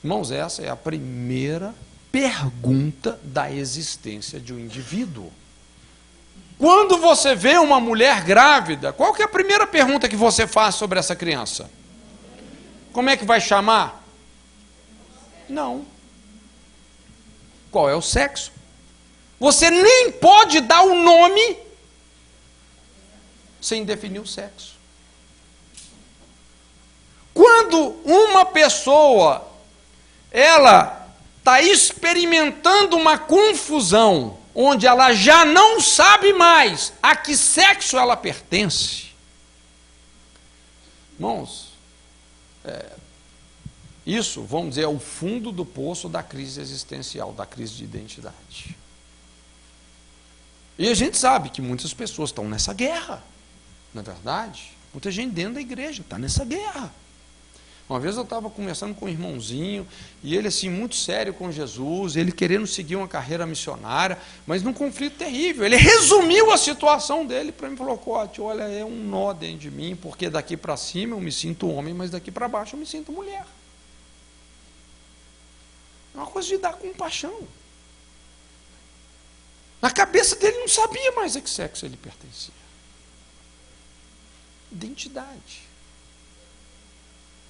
Speaker 1: Irmãos, essa é a primeira pergunta da existência de um indivíduo. Quando você vê uma mulher grávida, qual que é a primeira pergunta que você faz sobre essa criança? Como é que vai chamar? Não. Qual é o sexo? Você nem pode dar o nome sem definir o sexo. Quando uma pessoa, ela está experimentando uma confusão, onde ela já não sabe mais a que sexo ela pertence, irmãos, isso, vamos dizer, é o fundo do poço da crise existencial, da crise de identidade. E a gente sabe que muitas pessoas estão nessa guerra, não é verdade? Muita gente dentro da igreja está nessa guerra. Uma vez eu estava conversando com um irmãozinho, e ele assim, muito sério com Jesus, ele querendo seguir uma carreira missionária, mas num conflito terrível. Ele resumiu a situação dele para mim e falou: Cote, olha, é um nó dentro de mim, porque daqui para cima eu me sinto homem, mas daqui para baixo eu me sinto mulher. É uma coisa de dar compaixão. Na cabeça dele não sabia mais a que sexo ele pertencia. Identidade.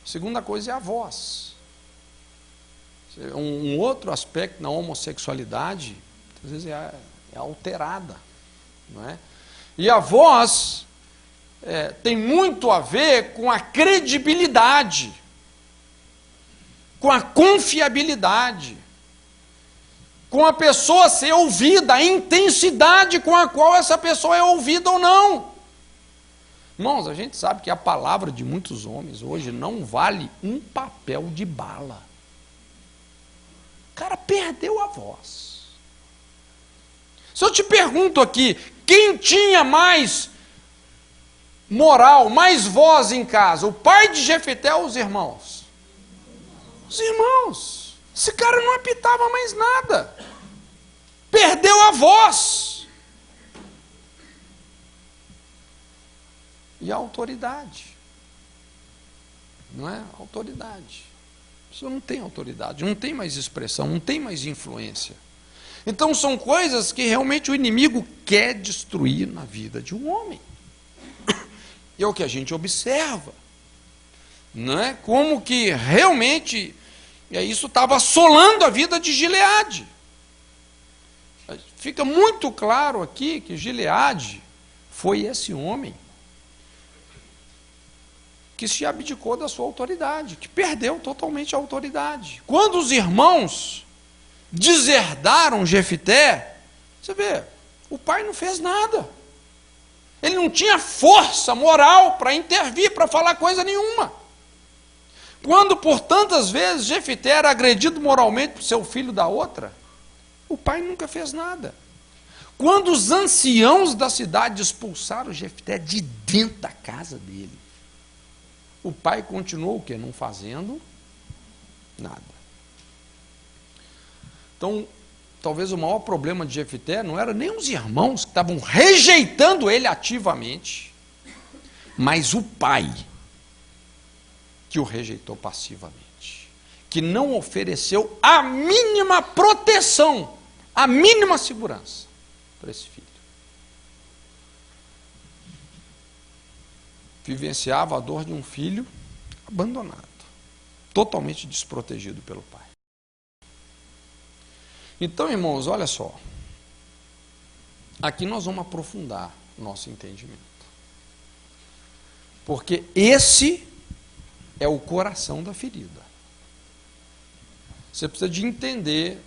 Speaker 1: A segunda coisa é a voz. Um outro aspecto na homossexualidade, às vezes é alterada. Não é? E a voz tem muito a ver com a credibilidade, com a confiabilidade, com a pessoa ser ouvida, a intensidade com a qual essa pessoa é ouvida ou não. Irmãos, a gente sabe que a palavra de muitos homens hoje não vale um papel de bala. O cara perdeu a voz. Se eu te pergunto aqui, quem tinha mais moral, mais voz em casa, o pai de Jefté ou os irmãos? Os irmãos. Esse cara não apitava mais nada. Perdeu a voz. E a autoridade. Não é? Autoridade. A pessoa não tem autoridade, não tem mais expressão, não tem mais influência. Então são coisas que realmente o inimigo quer destruir na vida de um homem. E é o que a gente observa. Não é? Como que realmente isso estava assolando a vida de Gileade. Fica muito claro aqui que Gileade foi esse homem que se abdicou da sua autoridade, que perdeu totalmente a autoridade. Quando os irmãos deserdaram Jefté, você vê, o pai não fez nada. Ele não tinha força moral para intervir, para falar coisa nenhuma. Quando por tantas vezes Jefté era agredido moralmente por seu filho da outra, o pai nunca fez nada. Quando os anciãos da cidade expulsaram Jefté de dentro da casa dele, o pai continuou o quê? Não fazendo nada. Então, talvez o maior problema de Jefté não era nem os irmãos que estavam rejeitando ele ativamente, mas o pai que o rejeitou passivamente, que não ofereceu a mínima proteção, a mínima segurança para esse filho. Vivenciava a dor de um filho abandonado, totalmente desprotegido pelo pai. Então, irmãos, olha só, aqui nós vamos aprofundar nosso entendimento, porque esse é o coração da ferida. Você precisa de entender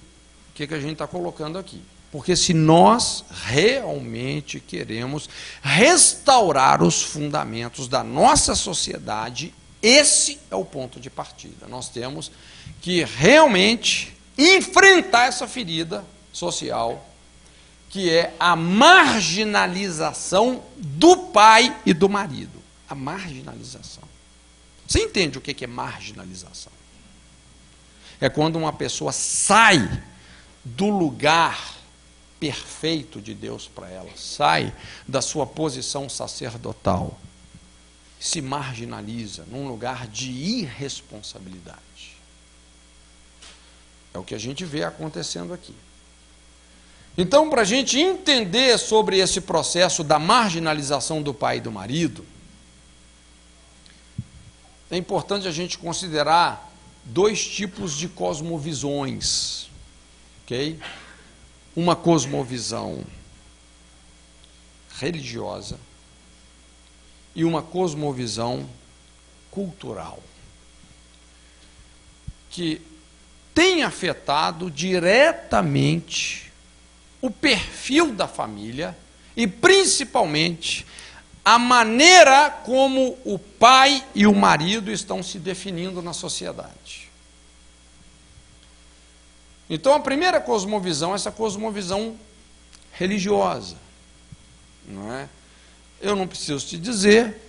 Speaker 1: o que a gente está colocando aqui. Porque se nós realmente queremos restaurar os fundamentos da nossa sociedade, esse é o ponto de partida. Nós temos que realmente enfrentar essa ferida social, que é a marginalização do pai e do marido. A marginalização. Você entende o que é marginalização? É quando uma pessoa sai do lugar perfeito de Deus para ela, sai da sua posição sacerdotal, se marginaliza num lugar de irresponsabilidade. É o que a gente vê acontecendo aqui. Então, para a gente entender sobre esse processo da marginalização do pai e do marido, é importante a gente considerar dois tipos de cosmovisões, ok? Uma cosmovisão religiosa e uma cosmovisão cultural. que tem afetado diretamente o perfil da família e, principalmente, a maneira como o pai e o marido estão se definindo na sociedade. Então, a primeira cosmovisão é essa cosmovisão religiosa, não é? Eu não preciso te dizer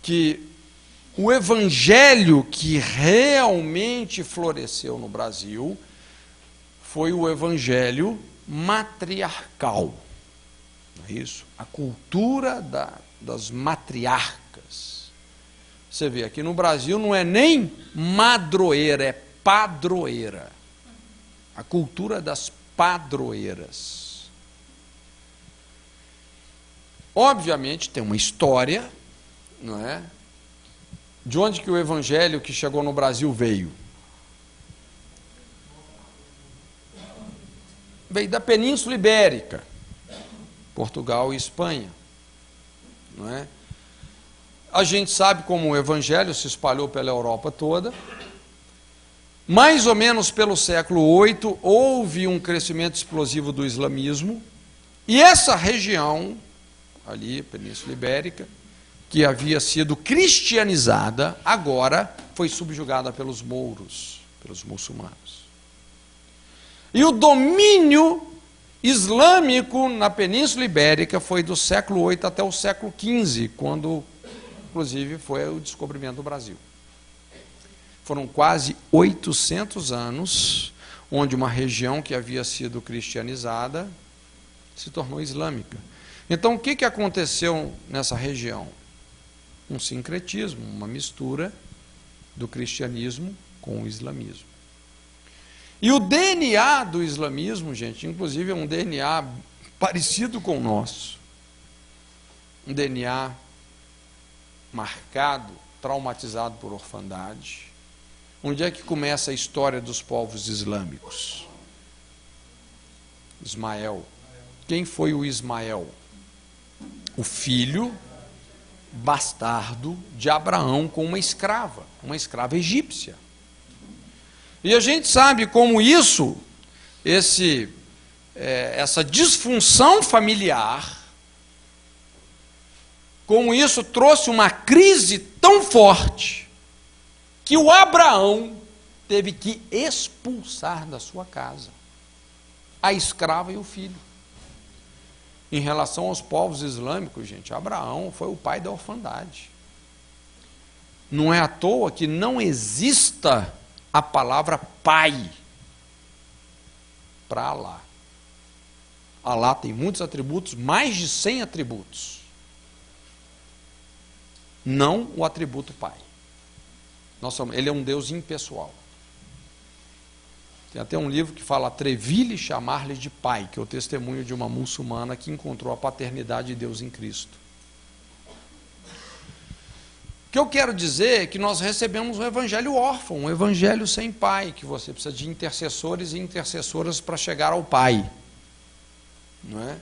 Speaker 1: que o evangelho que realmente floresceu no Brasil foi o evangelho matriarcal, não é isso? A cultura das matriarcas. Você vê, aqui no Brasil não é nem madroeira, é padroeira. A cultura das padroeiras. Obviamente tem uma história, não é? De onde que o evangelho que chegou no Brasil veio? Veio da Península Ibérica, Portugal e Espanha, não é? A gente sabe como o evangelho se espalhou pela Europa toda. Mais ou menos pelo século VIII, houve um crescimento explosivo do islamismo, e essa região, ali, Península Ibérica, que havia sido cristianizada, agora foi subjugada pelos mouros, pelos muçulmanos. E o domínio islâmico na Península Ibérica foi do século VIII até o século XV, quando, inclusive, foi o descobrimento do Brasil. Foram quase 800 anos, onde uma região que havia sido cristianizada se tornou islâmica. Então, o que aconteceu nessa região? Um sincretismo, uma mistura do cristianismo com o islamismo. E o DNA do islamismo, gente, inclusive é um DNA parecido com o nosso. Um DNA marcado, traumatizado por orfandade. Onde é que começa a história dos povos islâmicos? Ismael. Quem foi o Ismael? O filho bastardo de Abraão com uma escrava egípcia. E a gente sabe como isso, essa disfunção familiar, como isso trouxe uma crise tão forte, que o Abraão teve que expulsar da sua casa a escrava e o filho. Em relação aos povos islâmicos, gente, Abraão foi o pai da orfandade. Não é à toa que não exista a palavra pai para Alá. Alá tem muitos atributos, mais de 100 atributos. Não o atributo pai. Ele é um Deus impessoal. Tem até um livro que fala atrevi-lhe chamar-lhe de pai, que é o testemunho de uma muçulmana que encontrou a paternidade de Deus em Cristo. O que eu quero dizer é que nós recebemos um evangelho órfão, um evangelho sem pai, que você precisa de intercessores e intercessoras para chegar ao pai. Não é?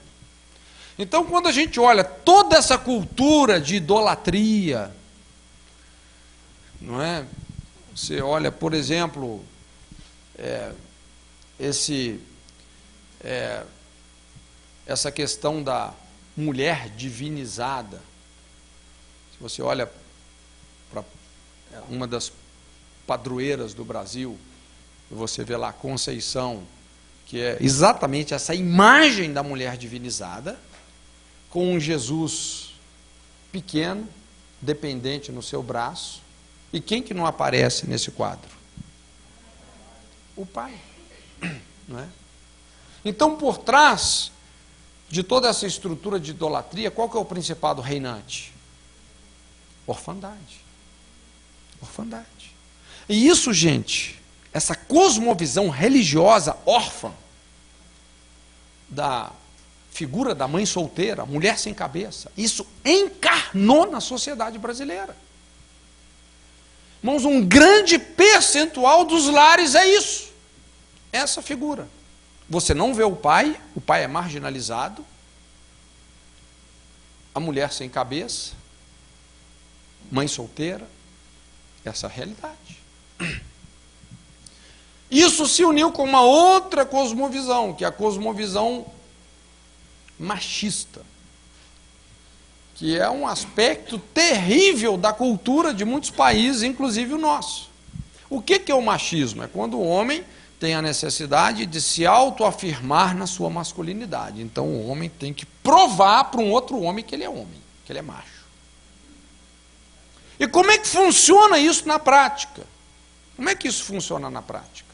Speaker 1: Então, quando a gente olha toda essa cultura de idolatria, não é? Você olha, por exemplo, essa questão da mulher divinizada. Se você olha para uma das padroeiras do Brasil, você vê lá Conceição, que é exatamente essa imagem da mulher divinizada, com um Jesus pequeno, dependente no seu braço. E quem que não aparece nesse quadro? O pai. Não é? Então, por trás de toda essa estrutura de idolatria, qual que é o principado reinante? Orfandade. Orfandade. E isso, gente, essa cosmovisão religiosa órfã da figura da mãe solteira, mulher sem cabeça, isso encarnou na sociedade brasileira. Irmãos, um grande percentual dos lares é isso. Essa figura. Você não vê o pai é marginalizado, a mulher sem cabeça, mãe solteira, essa é a realidade. Isso se uniu com uma outra cosmovisão, que é a cosmovisão machista, que é um aspecto terrível da cultura de muitos países, inclusive o nosso. O que é o machismo? É quando o homem tem a necessidade de se autoafirmar na sua masculinidade. Então o homem tem que provar para um outro homem que ele é homem, que ele é macho. E como é que funciona isso na prática? Como é que isso funciona na prática?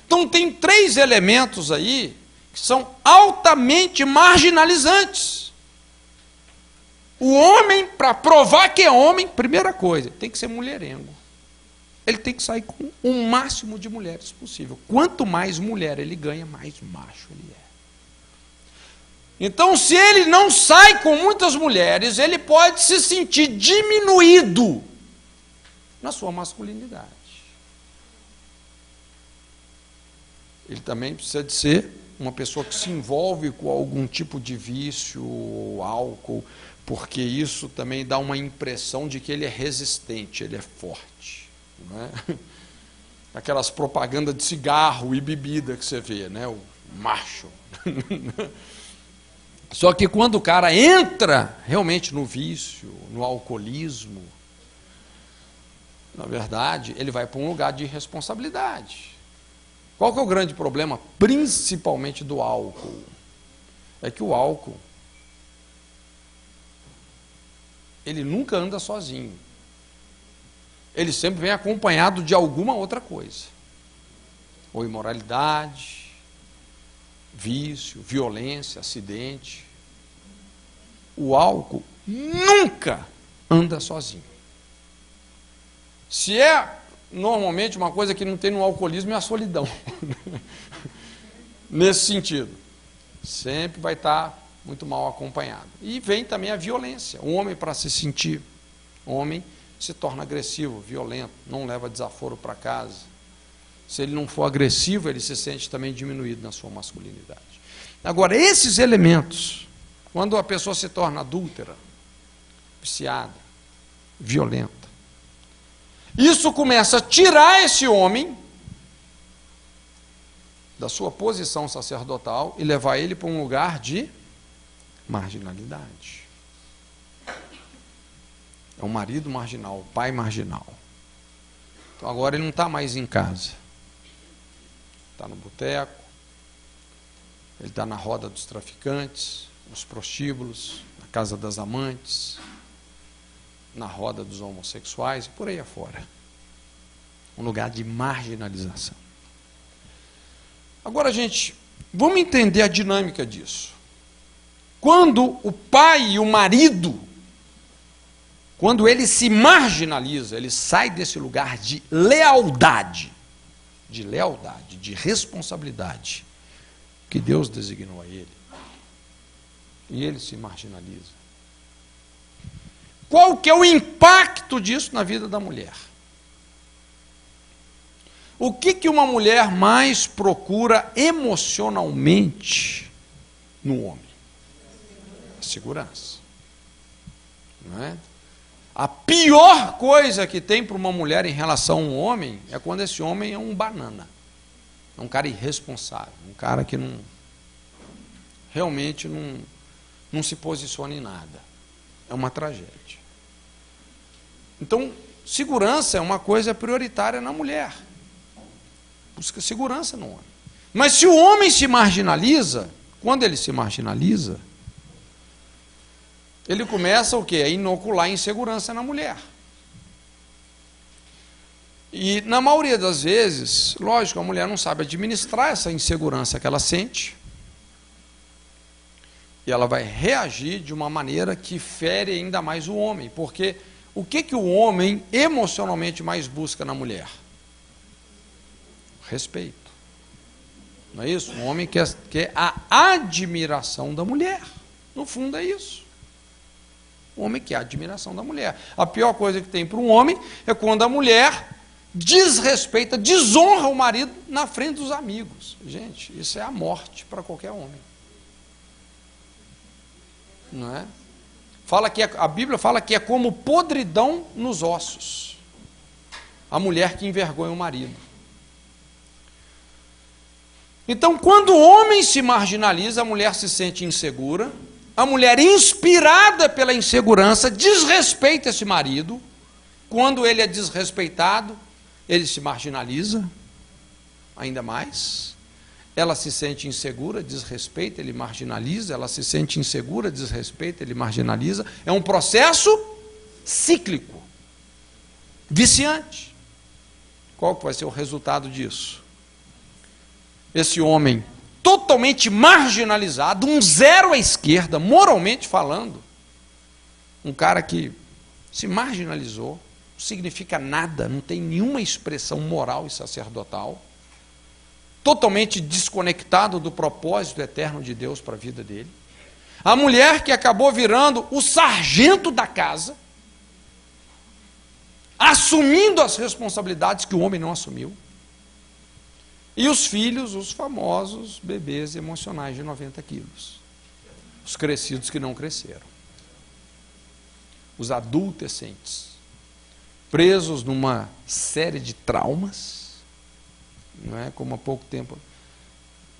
Speaker 1: Então tem 3 elementos aí que são altamente marginalizantes. O homem, para provar que é homem, primeira coisa, tem que ser mulherengo. Ele tem que sair com o máximo de mulheres possível. Quanto mais mulher ele ganha, mais macho ele é. Então, se ele não sai com muitas mulheres, ele pode se sentir diminuído na sua masculinidade. Ele também precisa de ser uma pessoa que se envolve com algum tipo de vício, álcool, porque isso também dá uma impressão de que ele é resistente, ele é forte. Não é? Aquelas propagandas de cigarro e bebida que você vê, né? O macho. Só que quando o cara entra realmente no vício, no alcoolismo, na verdade, ele vai para um lugar de irresponsabilidade. Qual que é o grande problema, principalmente do álcool? É que o álcool, ele nunca anda sozinho. Ele sempre vem acompanhado de alguma outra coisa. Ou imoralidade, vício, violência, acidente. O álcool nunca anda sozinho. Se é normalmente uma coisa que não tem no alcoolismo é a solidão. Nesse sentido. Sempre vai estar muito mal acompanhado. E vem também a violência. O homem, para se sentir homem, se torna agressivo, violento, não leva desaforo para casa. Se ele não for agressivo, ele se sente também diminuído na sua masculinidade. Agora, esses elementos, quando a pessoa se torna adúltera, viciada, violenta, isso começa a tirar esse homem da sua posição sacerdotal e levar ele para um lugar de marginalidade. É um marido marginal, o pai marginal. Então agora ele não está mais em casa. Está no boteco, ele está na roda dos traficantes, nos prostíbulos, na casa das amantes, na roda dos homossexuais e por aí afora. Um lugar de marginalização. Agora, gente, vamos entender a dinâmica disso. Quando o pai e o marido, quando ele se marginaliza, ele sai desse lugar de lealdade, de responsabilidade que Deus designou a ele, e ele se marginaliza. Qual que é o impacto disso na vida da mulher? O que uma mulher mais procura emocionalmente no homem? Segurança. Não é? A pior coisa que tem para uma mulher em relação a um homem é quando esse homem é um banana. É um cara irresponsável, um cara que realmente não se posiciona em nada. É uma tragédia. Então, segurança é uma coisa prioritária na mulher. Busca segurança no homem. Mas se o homem se marginaliza, quando ele se marginaliza, ele começa o quê? A inocular insegurança na mulher. E na maioria das vezes, lógico, a mulher não sabe administrar essa insegurança que ela sente, e ela vai reagir de uma maneira que fere ainda mais o homem, porque o que o homem emocionalmente mais busca na mulher? Respeito. Não é isso? O homem quer a admiração da mulher. No fundo é isso. O homem quer a admiração da mulher. A pior coisa que tem para um homem é quando a mulher desrespeita, desonra o marido na frente dos amigos. Gente, isso é a morte para qualquer homem. Não é? A Bíblia fala que é como podridão nos ossos. A mulher que envergonha o marido. Então, quando o homem se marginaliza, a mulher se sente insegura, a mulher, inspirada pela insegurança, desrespeita esse marido. Quando ele é desrespeitado, ele se marginaliza ainda mais. Ela se sente insegura, desrespeita, ele marginaliza. Ela se sente insegura, desrespeita, ele marginaliza. É um processo cíclico, viciante. Qual que vai ser o resultado disso? Esse homem totalmente marginalizado, um zero à esquerda, moralmente falando, um cara que se marginalizou, não significa nada, não tem nenhuma expressão moral e sacerdotal, totalmente desconectado do propósito eterno de Deus para a vida dele. A mulher que acabou virando o sargento da casa, assumindo as responsabilidades que o homem não assumiu. E os filhos, os famosos bebês emocionais de 90 quilos. Os crescidos que não cresceram. Os adolescentes, presos numa série de traumas, não é? Como há pouco tempo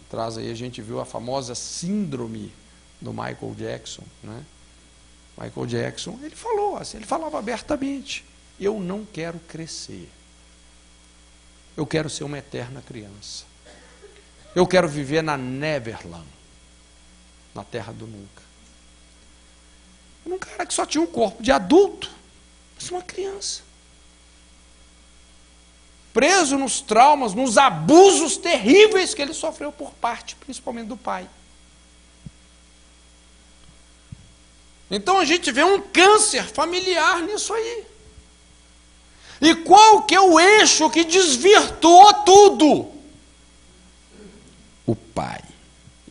Speaker 1: atrás aí a gente viu a famosa síndrome do Michael Jackson, né? Michael Jackson, ele falou assim, ele falava abertamente: eu não quero crescer. Eu quero ser uma eterna criança. Eu quero viver na Neverland, na terra do nunca. Um cara que só tinha um corpo de adulto, mas uma criança. Preso nos traumas, nos abusos terríveis que ele sofreu por parte, principalmente do pai. Então a gente vê um câncer familiar nisso aí. E qual que é o eixo que desvirtuou tudo? O pai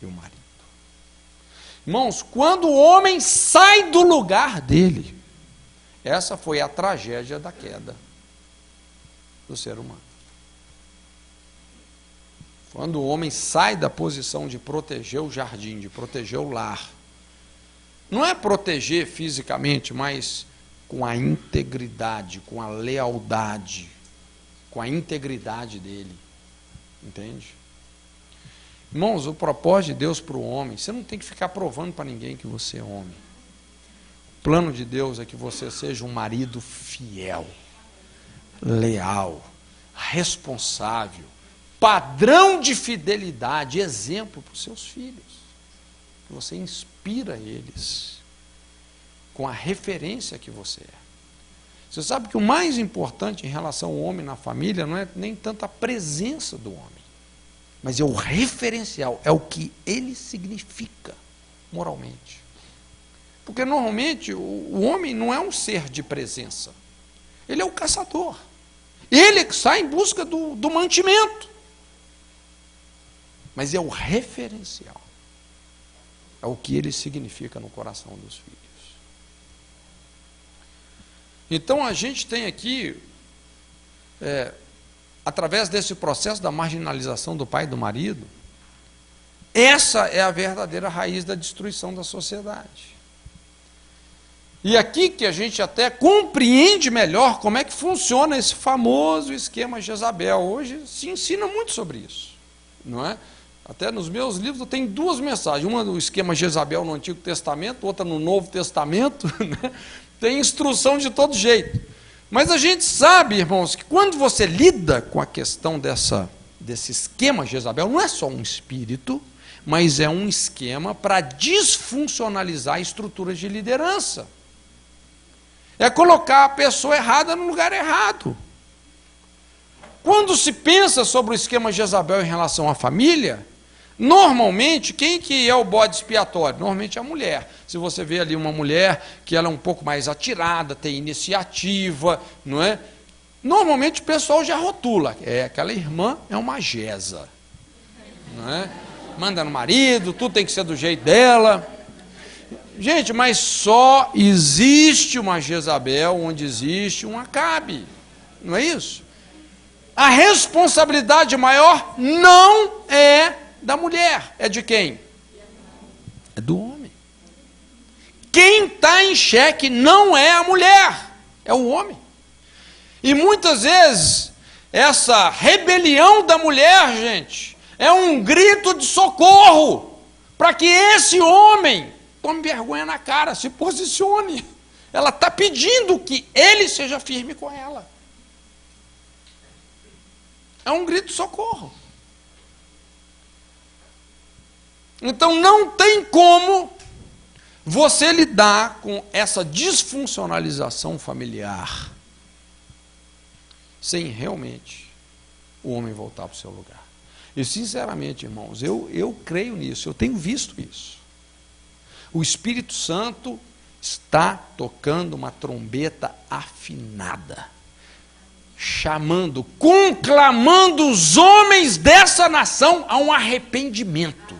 Speaker 1: e o marido. Irmãos, quando o homem sai do lugar dele, essa foi a tragédia da queda do ser humano. Quando o homem sai da posição de proteger o jardim, de proteger o lar, não é proteger fisicamente, mas com a integridade, com a lealdade, com a integridade dele. Entende? Irmãos, o propósito de Deus para o homem, você não tem que ficar provando para ninguém que você é homem. O plano de Deus é que você seja um marido fiel, leal, responsável, padrão de fidelidade, exemplo para os seus filhos. Que você inspira eles com a referência que você é. Você sabe que o mais importante em relação ao homem na família não é nem tanto a presença do homem, mas é o referencial, é o que ele significa moralmente. Porque normalmente o homem não é um ser de presença, ele é o caçador. Ele que sai em busca do mantimento. Mas é o referencial, é o que ele significa no coração dos filhos. Então a gente tem aqui, através desse processo da marginalização do pai e do marido, essa é a verdadeira raiz da destruição da sociedade. E aqui que a gente até compreende melhor como é que funciona esse famoso esquema Jezabel. Hoje se ensina muito sobre isso, não é? Até nos meus livros eu tenho duas mensagens, uma do esquema Jezabel no Antigo Testamento, outra no Novo Testamento, né? Tem instrução de todo jeito. Mas a gente sabe, irmãos, que quando você lida com a questão desse esquema Jezabel, não é só um espírito, mas é um esquema para desfuncionalizar estruturas de liderança. É colocar a pessoa errada no lugar errado. Quando se pensa sobre o esquema Jezabel em relação à família, normalmente, quem que é o bode expiatório? Normalmente é a mulher. Se você vê ali uma mulher que ela é um pouco mais atirada, tem iniciativa, não é? Normalmente o pessoal já rotula. Aquela irmã é uma Jeza, não é? Manda no marido, tudo tem que ser do jeito dela. Gente, mas só existe uma Jezabel onde existe um Acabe, não é isso? A responsabilidade maior não é da mulher, é de quem? É do homem. Quem está em xeque não é a mulher, é o homem. E muitas vezes, essa rebelião da mulher, gente, É um grito de socorro para que esse homem tome vergonha na cara, se posicione. Ela está pedindo que ele seja firme com ela. É um grito de socorro. Então não tem como você lidar com essa disfuncionalização familiar sem realmente o homem voltar para o seu lugar. E sinceramente, irmãos, eu creio nisso, eu tenho visto isso. O Espírito Santo está tocando uma trombeta afinada, chamando, conclamando os homens dessa nação a um arrependimento,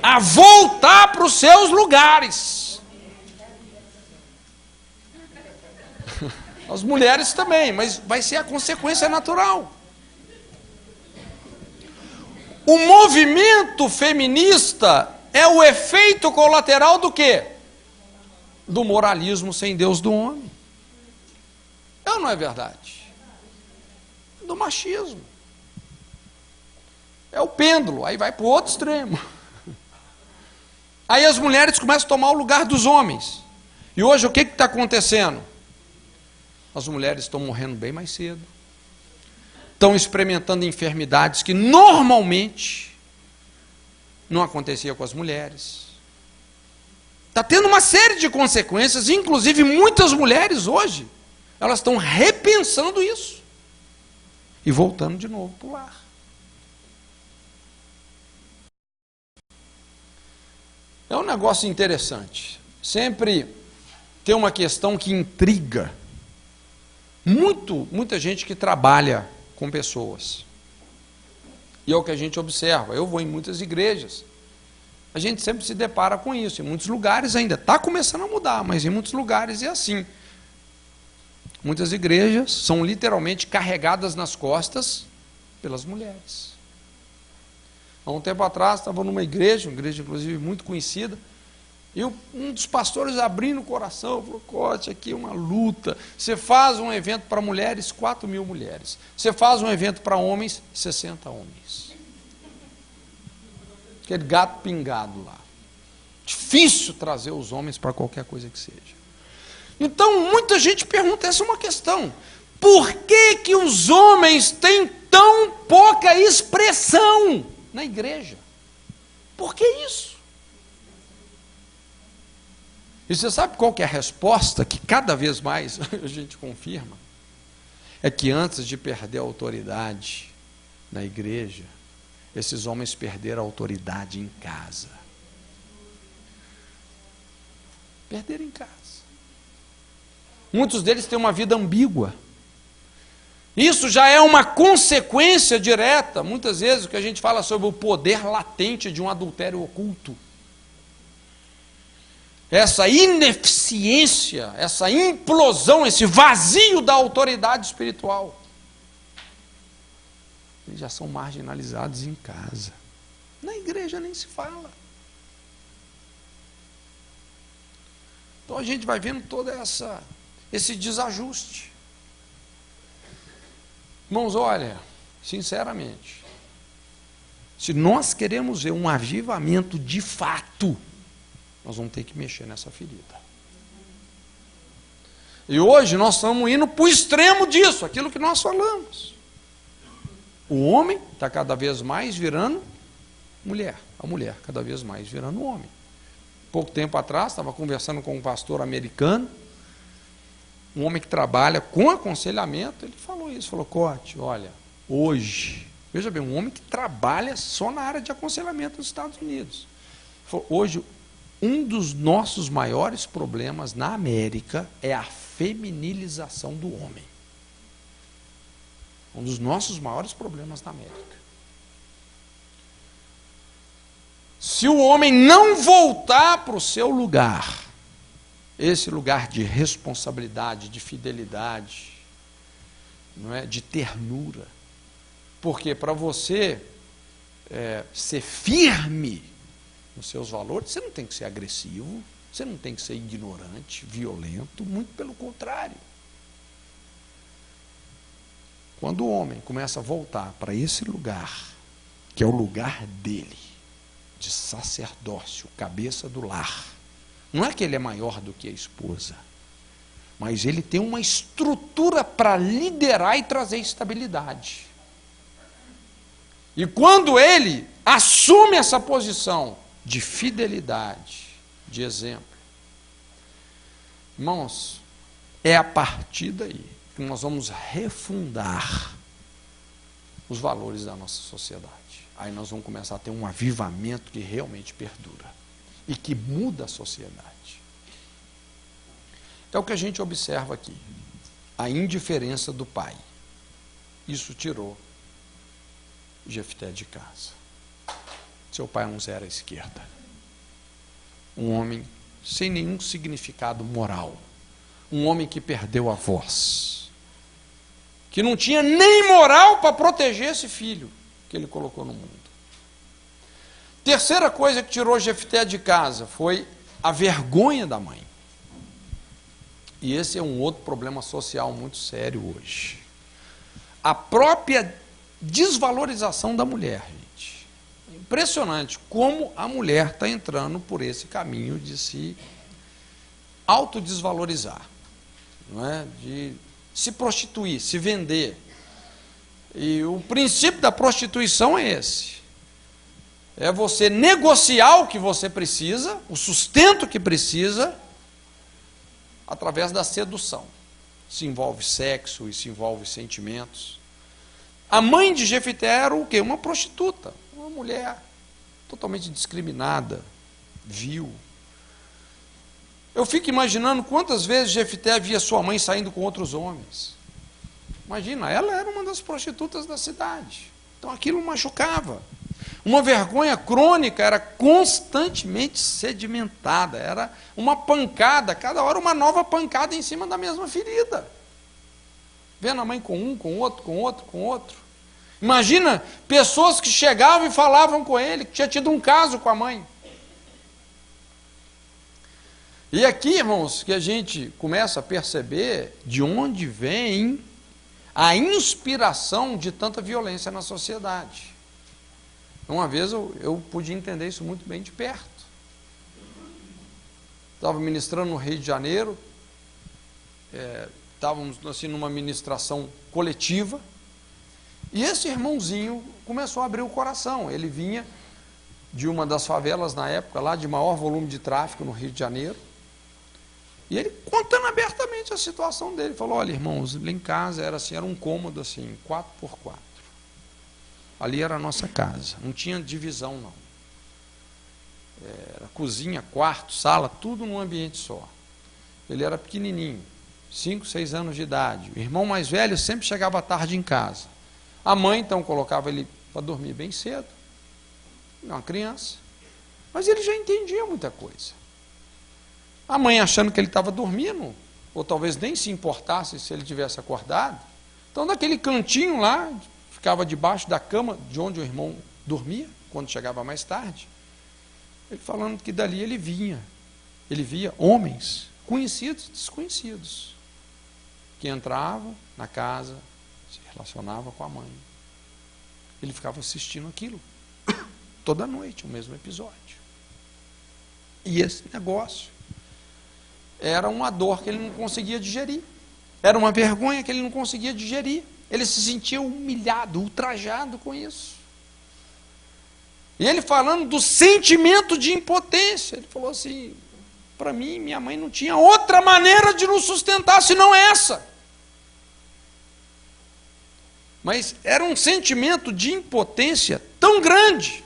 Speaker 1: a voltar para os seus lugares. As mulheres também, mas vai ser a consequência natural. O movimento feminista é o efeito colateral do quê? Do moralismo sem Deus do homem. É ou não é verdade? Do machismo. É o pêndulo, aí vai para o outro extremo. Aí as mulheres começam a tomar o lugar dos homens. E hoje o que está acontecendo? As mulheres estão morrendo bem mais cedo. Estão experimentando enfermidades que normalmente não acontecia com as mulheres. Está tendo uma série de consequências, inclusive muitas mulheres hoje, elas estão repensando isso e voltando de novo para o lar. É um negócio interessante. Sempre tem uma questão que intriga muita gente que trabalha com pessoas. E é o que a gente observa. Eu vou em muitas igrejas, a gente sempre se depara com isso. Em muitos lugares ainda está começando a mudar, mas em muitos lugares é assim. Muitas igrejas são literalmente carregadas nas costas pelas mulheres. Há um tempo atrás, estava numa igreja inclusive muito conhecida, e um dos pastores abrindo o coração, falou: Cote, aqui é uma luta. Você faz um evento para mulheres, 4.000 mulheres. Você faz um evento para homens, 60 homens. Aquele gato pingado lá. Difícil trazer os homens para qualquer coisa que seja. Então, muita gente pergunta, essa é uma questão. Por que que os homens têm tão pouca expressão na igreja? Por que isso? E você sabe qual que é a resposta que cada vez mais a gente confirma? É que antes de perder a autoridade na igreja, esses homens perderam a autoridade em casa. Perderam em casa. Muitos deles têm uma vida ambígua. Isso já é uma consequência direta, muitas vezes, o que a gente fala sobre o poder latente de um adultério oculto. Essa ineficiência, essa implosão, esse vazio da autoridade espiritual. Eles já são marginalizados em casa. Na igreja nem se fala. Então a gente vai vendo todo esse desajuste. Irmãos, olha, sinceramente, se nós queremos ver um avivamento de fato, nós vamos ter que mexer nessa ferida. E hoje nós estamos indo para o extremo disso, aquilo que nós falamos. O homem está cada vez mais virando mulher, a mulher cada vez mais virando homem. Pouco tempo atrás, estava conversando com um pastor americano, um homem que trabalha com aconselhamento, ele falou isso, falou: Cote, olha, hoje, veja bem, um homem que trabalha só na área de aconselhamento nos Estados Unidos. Ele falou: hoje, um dos nossos maiores problemas na América é a feminilização do homem. Um dos nossos maiores problemas na América. Se o homem não voltar para o seu lugar, esse lugar de responsabilidade, de fidelidade, não é? De ternura, porque para você ser firme nos seus valores, você não tem que ser agressivo, você não tem que ser ignorante, violento, muito pelo contrário. Quando o homem começa a voltar para esse lugar que é o lugar dele, de sacerdócio, cabeça do lar. Não é que ele é maior do que a esposa, mas ele tem uma estrutura para liderar e trazer estabilidade. E quando ele assume essa posição de fidelidade, de exemplo, irmãos, é a partir daí que nós vamos refundar os valores da nossa sociedade. Aí nós vamos começar a ter um avivamento que realmente perdura e que muda a sociedade. É o que a gente observa aqui, a indiferença do pai. Isso tirou Jefté de casa. Seu pai é um zero à esquerda. Um homem sem nenhum significado moral. Um homem que perdeu a voz. Que não tinha nem moral para proteger esse filho que ele colocou no mundo. Terceira coisa que tirou Jefté de casa foi a vergonha da mãe. E esse é um outro problema social muito sério hoje. A própria desvalorização da mulher, gente. É impressionante como a mulher está entrando por esse caminho de se autodesvalorizar, não é? De se prostituir, se vender. E o princípio da prostituição é esse. É você negociar o que você precisa, o sustento que precisa, através da sedução. Se envolve sexo, isso envolve sentimentos. A mãe de Jefté era o quê? Uma prostituta, uma mulher totalmente discriminada, vil. Eu fico imaginando quantas vezes Jefté via sua mãe saindo com outros homens. Imagina, ela era uma das prostitutas da cidade. Então aquilo machucava. Uma vergonha crônica era constantemente sedimentada, era uma pancada, cada hora uma nova pancada em cima da mesma ferida. Vendo a mãe com um, com outro, com outro, com outro. Imagina pessoas que chegavam e falavam com ele, que tinha tido um caso com a mãe. E aqui, irmãos, que a gente começa a perceber de onde vem a inspiração de tanta violência na sociedade. Uma vez eu pude entender isso muito bem de perto. Estava ministrando no Rio de Janeiro, estávamos assim numa ministração coletiva, e esse irmãozinho começou a abrir o coração. Ele vinha de uma das favelas na época, lá de maior volume de tráfico no Rio de Janeiro, e ele contando abertamente a situação dele, falou: olha, irmãos, lá em casa era assim, era um cômodo assim, 4x4. Ali era a nossa casa, não tinha divisão não. Era cozinha, quarto, sala, tudo num ambiente só. Ele era pequenininho, 5, 6 anos de idade. O irmão mais velho sempre chegava tarde em casa. A mãe então colocava ele para dormir bem cedo, uma criança, mas ele já entendia muita coisa. A mãe achando que ele estava dormindo, ou talvez nem se importasse se ele tivesse acordado, então naquele cantinho lá, ficava debaixo da cama de onde o irmão dormia, quando chegava mais tarde. Ele falando que dali ele via homens, conhecidos e desconhecidos, que entravam na casa, se relacionavam com a mãe. Ele ficava assistindo aquilo, toda noite, o mesmo episódio. E esse negócio era uma dor que ele não conseguia digerir, era uma vergonha que ele não conseguia digerir. Ele se sentia humilhado, ultrajado com isso. E ele falando do sentimento de impotência, ele falou assim: para mim, minha mãe não tinha outra maneira de nos sustentar senão essa. Mas era um sentimento de impotência tão grande,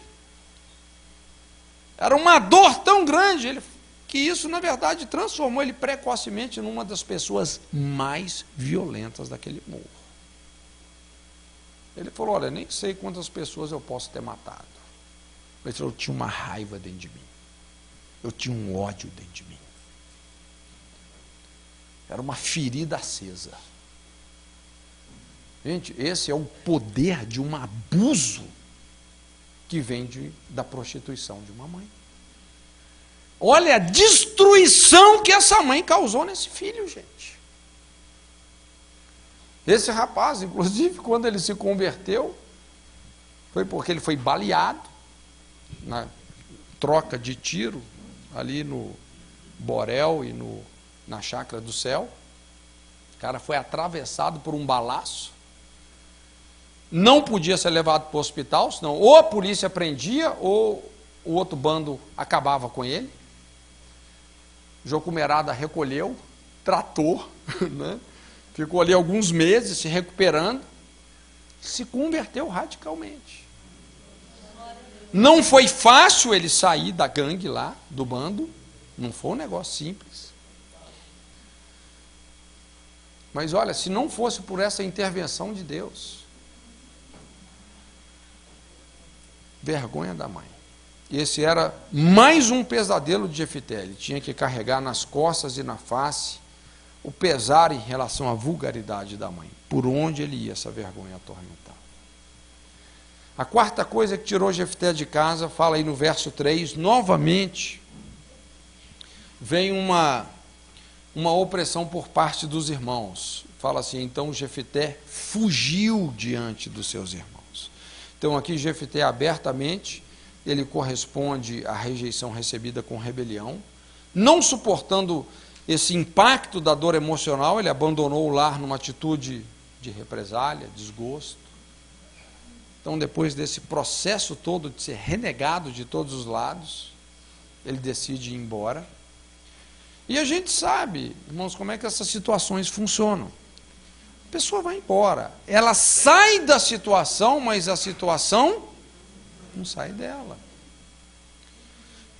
Speaker 1: era uma dor tão grande, que isso, na verdade, transformou ele precocemente numa das pessoas mais violentas daquele morro. Ele falou: olha, nem sei quantas pessoas eu posso ter matado. Ele falou: eu tinha uma raiva dentro de mim. Eu tinha um ódio dentro de mim. Era uma ferida acesa. Gente, esse é o poder de um abuso que vem da prostituição de uma mãe. Olha a destruição que essa mãe causou nesse filho, gente. Esse rapaz, inclusive, quando ele se converteu, foi porque ele foi baleado na troca de tiro ali no Borel e na Chácara do Céu. O cara foi atravessado por um balaço, não podia ser levado para o hospital, senão ou a polícia prendia ou o outro bando acabava com ele. Jocumerada recolheu, tratou, né? Ficou ali alguns meses se recuperando, se converteu radicalmente. Não foi fácil ele sair da gangue lá, do bando, não foi um negócio simples. Mas olha, se não fosse por essa intervenção de Deus, vergonha da mãe. Esse era mais um pesadelo de Jefité. Ele tinha que carregar nas costas e na face o pesar em relação à vulgaridade da mãe. Por onde ele ia, essa vergonha atormentava. A quarta coisa que tirou Jefté de casa, fala aí no verso 3, novamente, vem uma opressão por parte dos irmãos. Fala assim, então Jefté fugiu diante dos seus irmãos. Então aqui Jefté abertamente, ele corresponde à rejeição recebida com rebelião. Não suportando esse impacto da dor emocional, ele abandonou o lar numa atitude de represália, desgosto. Então, depois desse processo todo de ser renegado de todos os lados, ele decide ir embora. E a gente sabe, irmãos, como é que essas situações funcionam. A pessoa vai embora, ela sai da situação, mas a situação não sai dela.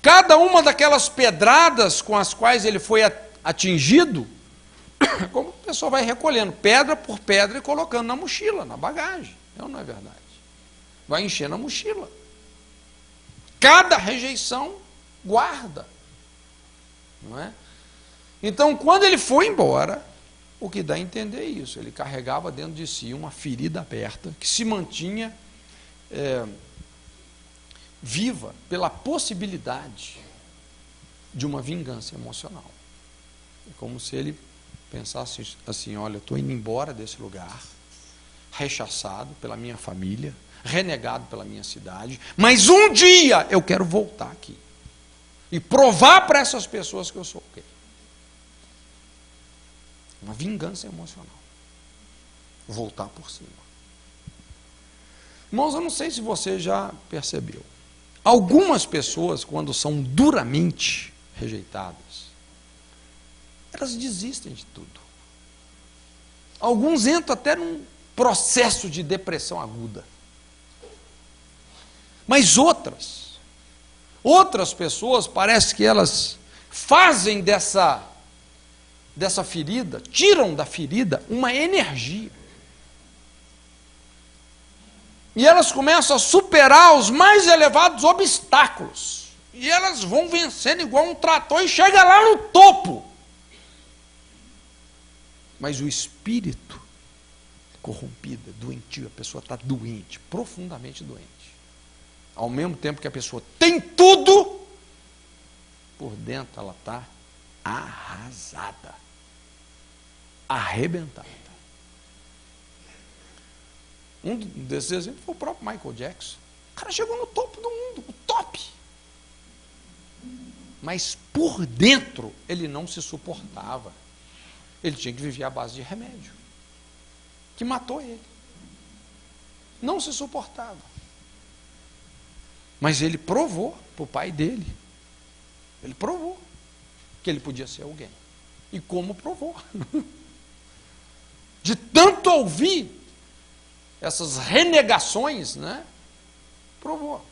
Speaker 1: Cada uma daquelas pedradas com as quais ele foi atingido, como a pessoa vai recolhendo pedra por pedra e colocando na mochila, na bagagem. Não é verdade? Vai enchendo a mochila. Cada rejeição guarda. Não é? Então, quando ele foi embora, o que dá a entender é isso. Ele carregava dentro de si uma ferida aberta, que se mantinha viva pela possibilidade de uma vingança emocional. É como se ele pensasse assim, olha, eu estou indo embora desse lugar, rechaçado pela minha família, renegado pela minha cidade, mas um dia eu quero voltar aqui e provar para essas pessoas que eu sou o quê? Uma vingança emocional. Voltar por cima. Irmãos, eu não sei se você já percebeu. Algumas pessoas, quando são duramente rejeitadas, elas desistem de tudo. Alguns entram até num processo de depressão aguda. Mas outras pessoas, parece que elas fazem dessa ferida, tiram da ferida uma energia. E elas começam a superar os mais elevados obstáculos. E elas vão vencendo igual um trator e chega lá no topo. Mas o espírito corrompido, doentio, a pessoa está doente, profundamente doente. Ao mesmo tempo que a pessoa tem tudo, por dentro ela está arrasada, arrebentada. Um desses exemplos foi o próprio Michael Jackson. O cara chegou no topo do mundo, o top. Mas por dentro ele não se suportava. Ele tinha que viver à base de remédio, que matou ele. Não se suportava. Mas ele provou para o pai dele. Ele provou que ele podia ser alguém. E como provou? De tanto ouvir essas renegações, né? Provou.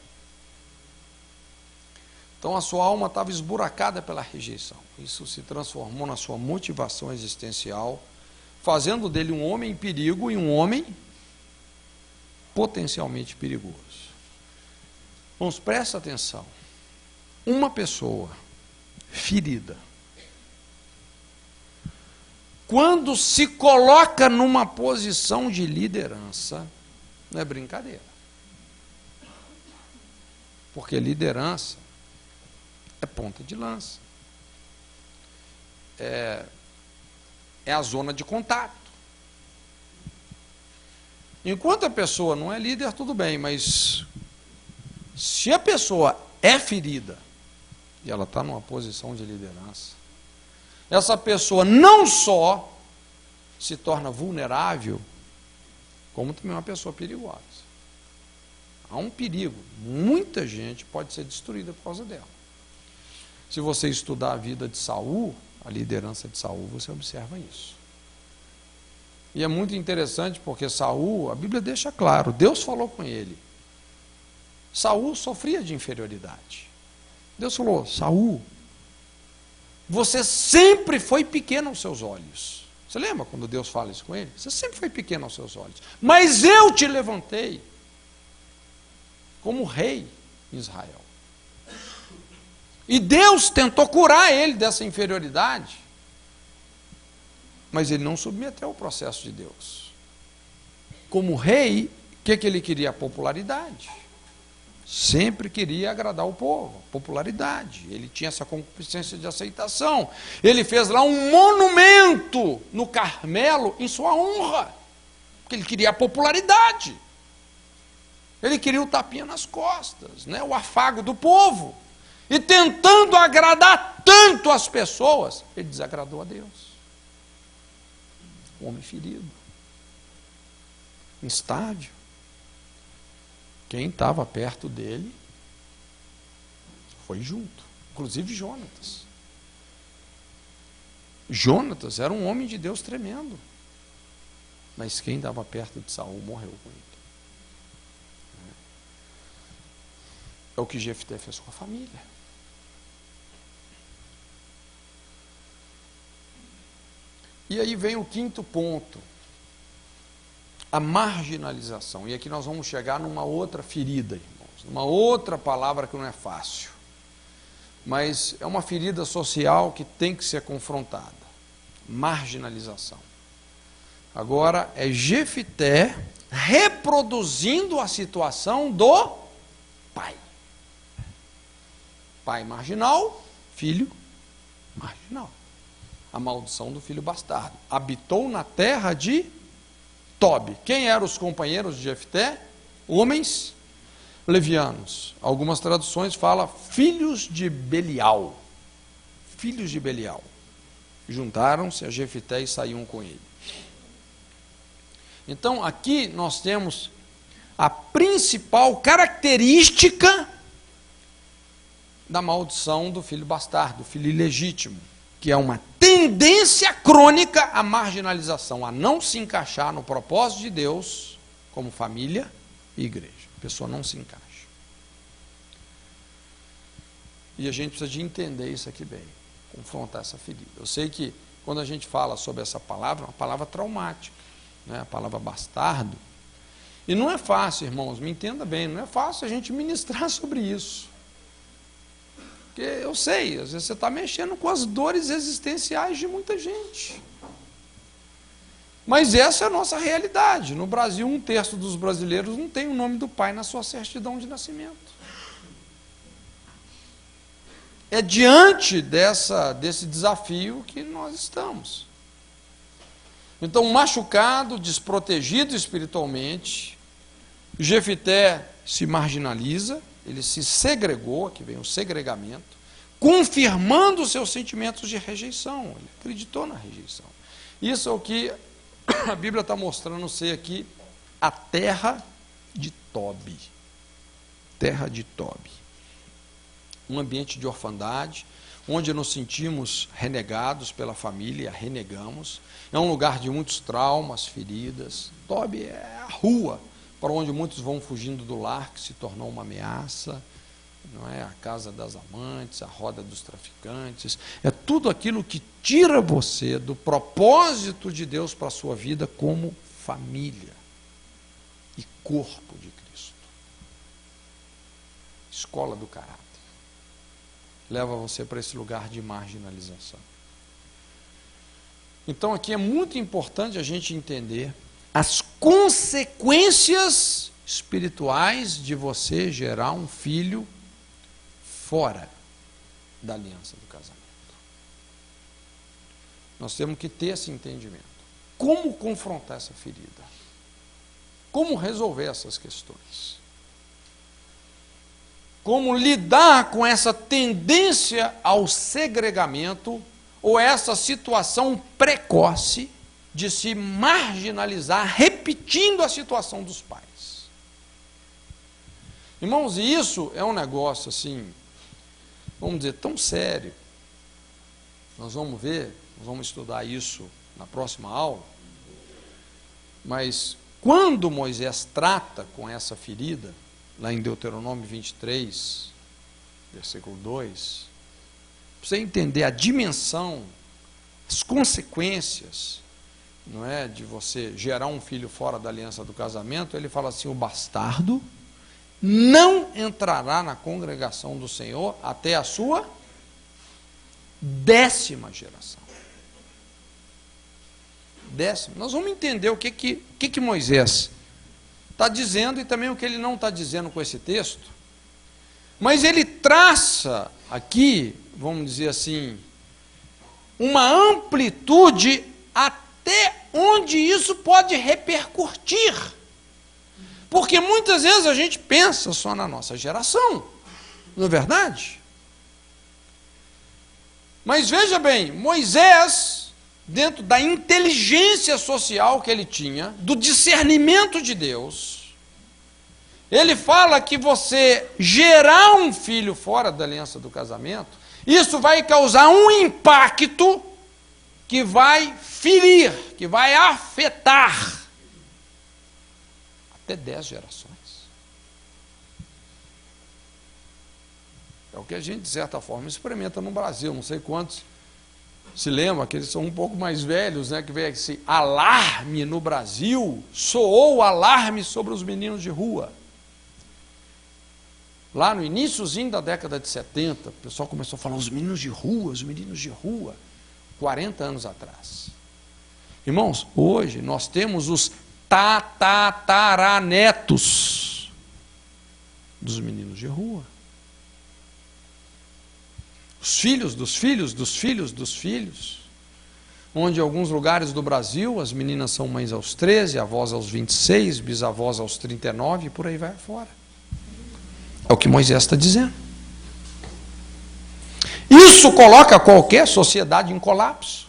Speaker 1: Então a sua alma estava esburacada pela rejeição. Isso se transformou na sua motivação existencial, fazendo dele um homem em perigo e um homem potencialmente perigoso. Vamos, presta atenção. Uma pessoa ferida, quando se coloca numa posição de liderança, não é brincadeira. Porque liderança é ponta de lança. É a zona de contato. Enquanto a pessoa não é líder, tudo bem, mas se a pessoa é ferida e ela está numa posição de liderança, essa pessoa não só se torna vulnerável, como também uma pessoa perigosa. Há um perigo. Muita gente pode ser destruída por causa dela. Se você estudar a vida de Saul, a liderança de Saul, você observa isso. E é muito interessante porque Saul, a Bíblia deixa claro, Deus falou com ele. Saul sofria de inferioridade. Deus falou: Saul, você sempre foi pequeno aos seus olhos. Você lembra quando Deus fala isso com ele? Você sempre foi pequeno aos seus olhos. Mas eu te levantei como rei em Israel. E Deus tentou curar ele dessa inferioridade, mas ele não submeteu ao processo de Deus. Como rei, o que ele queria? Popularidade. Sempre queria agradar o povo, popularidade. Ele tinha essa concupiscência de aceitação. Ele fez lá um monumento no Carmelo em sua honra, porque ele queria a popularidade. Ele queria o tapinha nas costas, né? O afago do povo. E tentando agradar tanto as pessoas, ele desagradou a Deus. Um homem ferido, instável. Quem estava perto dele foi junto, inclusive Jonatas. Jonatas era um homem de Deus tremendo, mas quem estava perto de Saul morreu com ele. É o que Jefté fez com a família. E aí vem o quinto ponto, a marginalização. E aqui nós vamos chegar numa outra ferida, irmãos, numa outra palavra que não é fácil, mas é uma ferida social que tem que ser confrontada. Marginalização. Agora é Jefté reproduzindo a situação do pai. Pai marginal, filho marginal. A maldição do filho bastardo. Habitou na terra de Tobi. Quem eram os companheiros de Jefté? Homens levianos. Algumas traduções falam filhos de Belial. Filhos de Belial. Juntaram-se a Jefté e saíam com ele. Então aqui nós temos a principal característica da maldição do filho bastardo, do filho ilegítimo, que é uma tendência crônica à marginalização, a não se encaixar no propósito de Deus como família e igreja. A pessoa não se encaixa. E a gente precisa de entender isso aqui bem, confrontar essa ferida. Eu sei que quando a gente fala sobre essa palavra, é uma palavra traumática, né? A palavra bastardo. E não é fácil, irmãos, me entenda bem, não é fácil a gente ministrar sobre isso. Porque eu sei, às vezes você está mexendo com as dores existenciais de muita gente. Mas essa é a nossa realidade. No Brasil, 1/3 dos brasileiros não tem o nome do pai na sua certidão de nascimento. É diante desse desafio que nós estamos. Então, machucado, desprotegido espiritualmente, Jefté se marginaliza, ele se segregou, aqui vem o segregamento, confirmando os seus sentimentos de rejeição. Ele acreditou na rejeição. Isso é o que a Bíblia está mostrando ser aqui a terra de Tobi. Terra de Tobi. Um ambiente de orfandade, onde nos sentimos renegados pela família, renegamos. É um lugar de muitos traumas, feridas. Tobi é a rua para onde muitos vão fugindo do lar, que se tornou uma ameaça, não é? A casa das amantes, a roda dos traficantes, é tudo aquilo que tira você do propósito de Deus para a sua vida como família e corpo de Cristo. Escola do caráter. Leva você para esse lugar de marginalização. Então aqui é muito importante a gente entender as consequências espirituais de você gerar um filho fora da aliança do casamento. Nós temos que ter esse entendimento. Como confrontar essa ferida? como resolver essas questões. Como lidar com essa tendência ao segregamento ou essa situação precoce de se marginalizar, repetindo a situação dos pais. Irmãos, e isso é um negócio assim, vamos dizer, tão sério. Nós vamos ver, nós vamos estudar isso na próxima aula, mas quando Moisés trata com essa ferida, lá em Deuteronômio 23, versículo 2, para você entender a dimensão, as consequências, não é, de você gerar um filho fora da aliança do casamento, ele fala assim: o bastardo não entrará na congregação do Senhor até a sua 10ª geração. 10ª. Nós vamos entender o que Moisés está dizendo e também o que ele não está dizendo com esse texto. Mas ele traça aqui, vamos dizer assim, uma amplitude até onde isso pode repercutir. Porque muitas vezes a gente pensa só na nossa geração, não é verdade? Mas veja bem, Moisés, dentro da inteligência social que ele tinha, do discernimento de Deus, ele fala que você gerar um filho fora da aliança do casamento, isso vai causar um impacto que vai ferir, que vai afetar até 10 gerações. É o que a gente, de certa forma, experimenta no Brasil. Não sei quantos se lembram, que eles são um pouco mais velhos, né, que veio esse alarme no Brasil, soou o alarme sobre os meninos de rua. Lá no iniciozinho da década de 70, o pessoal começou a falar, os meninos de rua, 40 anos atrás. Irmãos, hoje nós temos os tataranetos dos meninos de rua. Os filhos dos filhos dos filhos dos filhos, onde em alguns lugares do Brasil as meninas são mães aos 13, avós aos 26, bisavós aos 39 e por aí vai fora. É o que Moisés está dizendo. Isso coloca qualquer sociedade em colapso.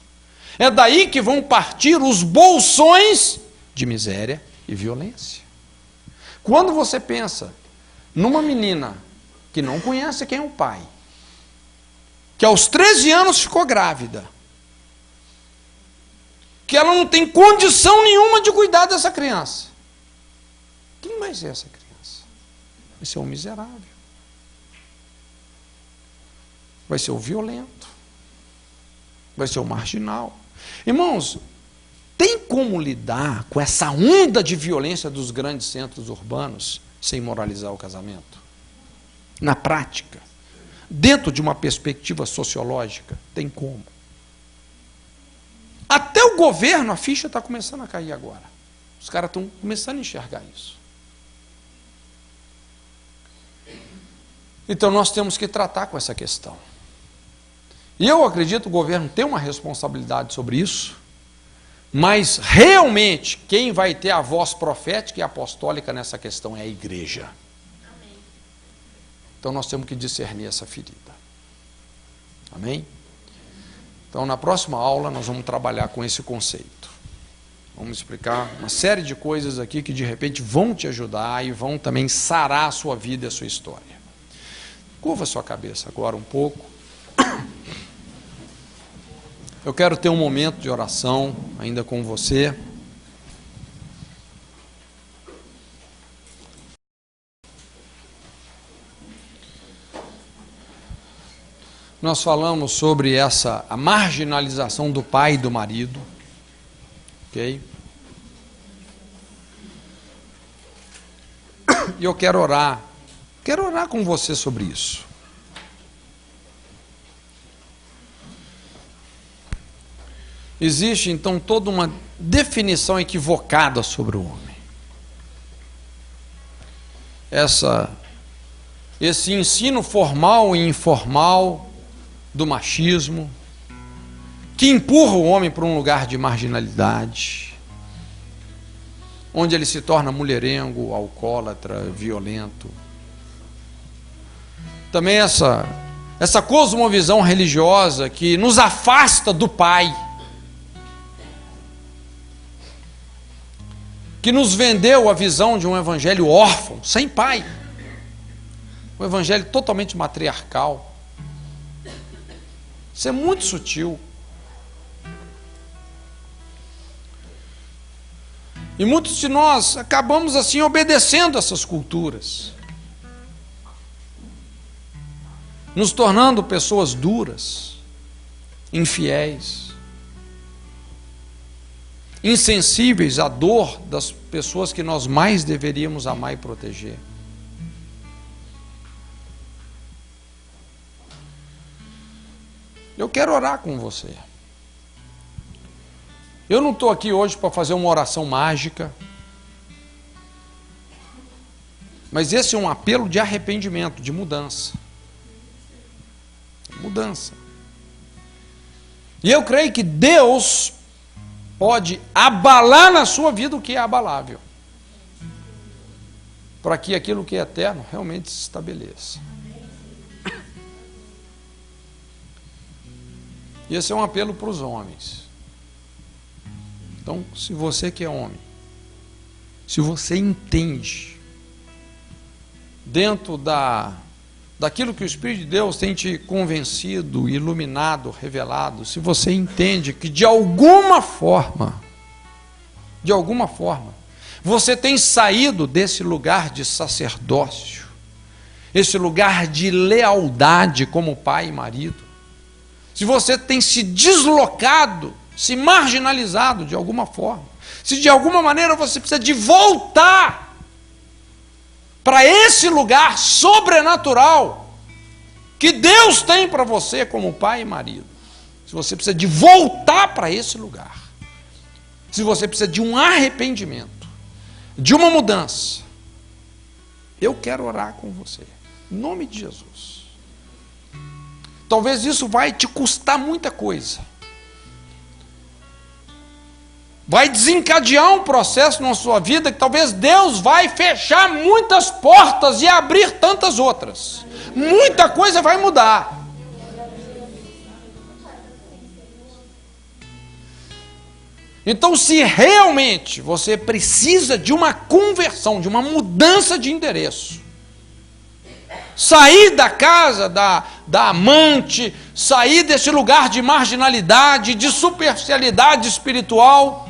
Speaker 1: É daí que vão partir os bolsões de miséria e violência. Quando você pensa numa menina que não conhece quem é o pai, que aos 13 anos ficou grávida, que ela não tem condição nenhuma de cuidar dessa criança, quem mais é essa criança? Vai ser um miserável, vai ser o violento, vai ser o marginal. Irmãos, tem como lidar com essa onda de violência dos grandes centros urbanos sem moralizar o casamento? Na prática, dentro de uma perspectiva sociológica, tem como. Até o governo, a ficha está começando a cair agora. Os caras estão começando a enxergar isso. Então nós temos que tratar com essa questão. E eu acredito que o governo tem uma responsabilidade sobre isso, mas realmente quem vai ter a voz profética e apostólica nessa questão é a igreja. Amém. Então nós temos que discernir essa ferida. Amém? Então na próxima aula nós vamos trabalhar com esse conceito. Vamos explicar uma série de coisas aqui que de repente vão te ajudar e vão também sarar a sua vida e a sua história. Curva a sua cabeça agora um pouco. Eu quero ter um momento de oração ainda com você. Nós falamos sobre a marginalização do pai e do marido. Ok? E eu quero orar. Quero orar com você sobre isso. Existe, então, toda uma definição equivocada sobre o homem. Esse ensino formal e informal do machismo, que empurra o homem para um lugar de marginalidade. onde ele se torna mulherengo, alcoólatra, violento. Também essa cosmovisão religiosa que nos afasta do Pai, que nos vendeu a visão de um evangelho órfão, sem pai, um evangelho totalmente matriarcal. Isso é muito sutil. E muitos de nós acabamos assim obedecendo essas culturas, nos tornando pessoas duras, infiéis, insensíveis à dor das pessoas que nós mais deveríamos amar e proteger. Eu quero orar com você. Eu não estou aqui hoje para fazer uma oração mágica, mas esse é um apelo de arrependimento, de mudança. Mudança. E eu creio que Deus pode abalar na sua vida o que é abalável, para que aquilo que é eterno realmente se estabeleça. E esse é um apelo para os homens. Então, se você que é homem, se você entende, dentro daquilo que o Espírito de Deus tem te convencido, iluminado, revelado, se você entende que de alguma forma, você tem saído desse lugar de sacerdócio, esse lugar de lealdade como pai e marido, se você tem se deslocado, se marginalizado de alguma forma, se de alguma maneira você precisa de voltar para esse lugar sobrenatural que Deus tem para você como pai e marido, se você precisa de voltar para esse lugar, se você precisa de um arrependimento, de uma mudança, eu quero orar com você, em nome de Jesus. Talvez isso vai te custar muita coisa, vai desencadear um processo na sua vida que talvez Deus vai fechar muitas portas e abrir tantas outras. Muita coisa vai mudar. Então, se realmente você precisa de uma conversão, de uma mudança de endereço, sair da casa da amante, sair desse lugar de marginalidade, de superficialidade espiritual,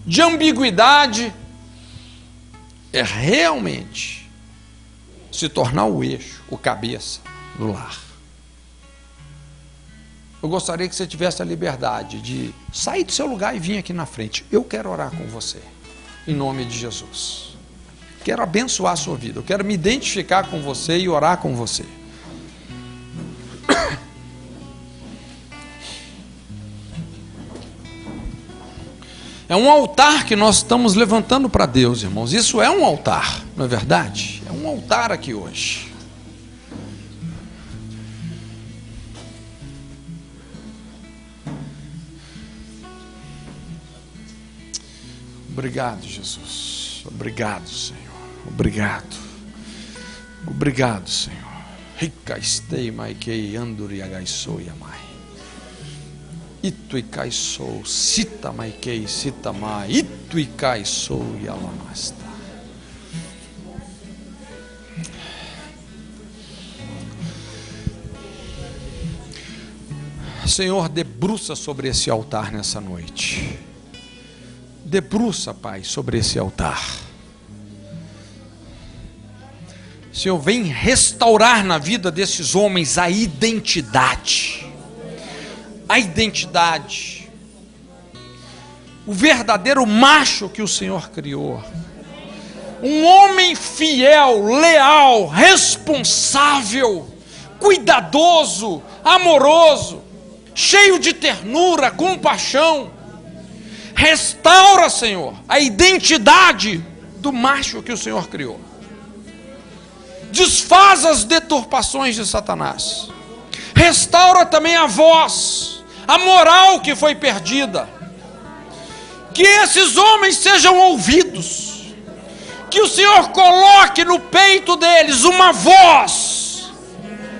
Speaker 1: de ambiguidade, é realmente se tornar o eixo, o cabeça do lar. Eu gostaria que você tivesse a liberdade de sair do seu lugar e vir aqui na frente. Eu quero orar com você, em nome de Jesus. Quero abençoar a sua vida, eu quero me identificar com você e orar com você. É um altar que nós estamos levantando para Deus, irmãos. Isso é um altar, não é verdade? É um altar aqui hoje. Obrigado, Jesus. Obrigado, Senhor. Obrigado. Obrigado, Senhor. Rica estei maikei anduri agaisou yamai. Itu ikaisou sita maikei sita mai. Itu ikaisou yalamasta. Senhor, debruça sobre esse altar nessa noite. Debruça, Pai, sobre esse altar. Senhor, vem restaurar na vida desses homens a identidade. A identidade. O verdadeiro macho que o Senhor criou. Um homem fiel, leal, responsável, cuidadoso, amoroso, cheio de ternura, compaixão. Restaura, Senhor, a identidade do macho que o Senhor criou. Desfaz as deturpações de Satanás. Restaura também a voz, a moral que foi perdida. Que esses homens sejam ouvidos, que o Senhor coloque no peito deles uma voz,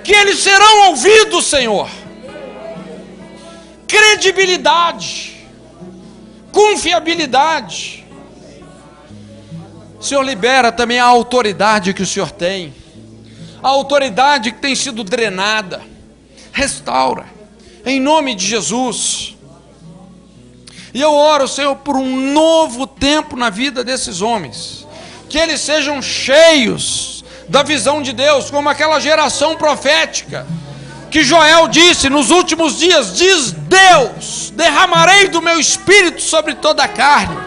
Speaker 1: que eles serão ouvidos, Senhor. Credibilidade, confiabilidade. O Senhor libera também a autoridade que o Senhor tem, a autoridade que tem sido drenada. Restaura, em nome de Jesus. E eu oro, Senhor, por um novo tempo na vida desses homens, que eles sejam cheios da visão de Deus, como aquela geração profética, que Joel disse: nos últimos dias, diz Deus, derramarei do meu espírito sobre toda a carne.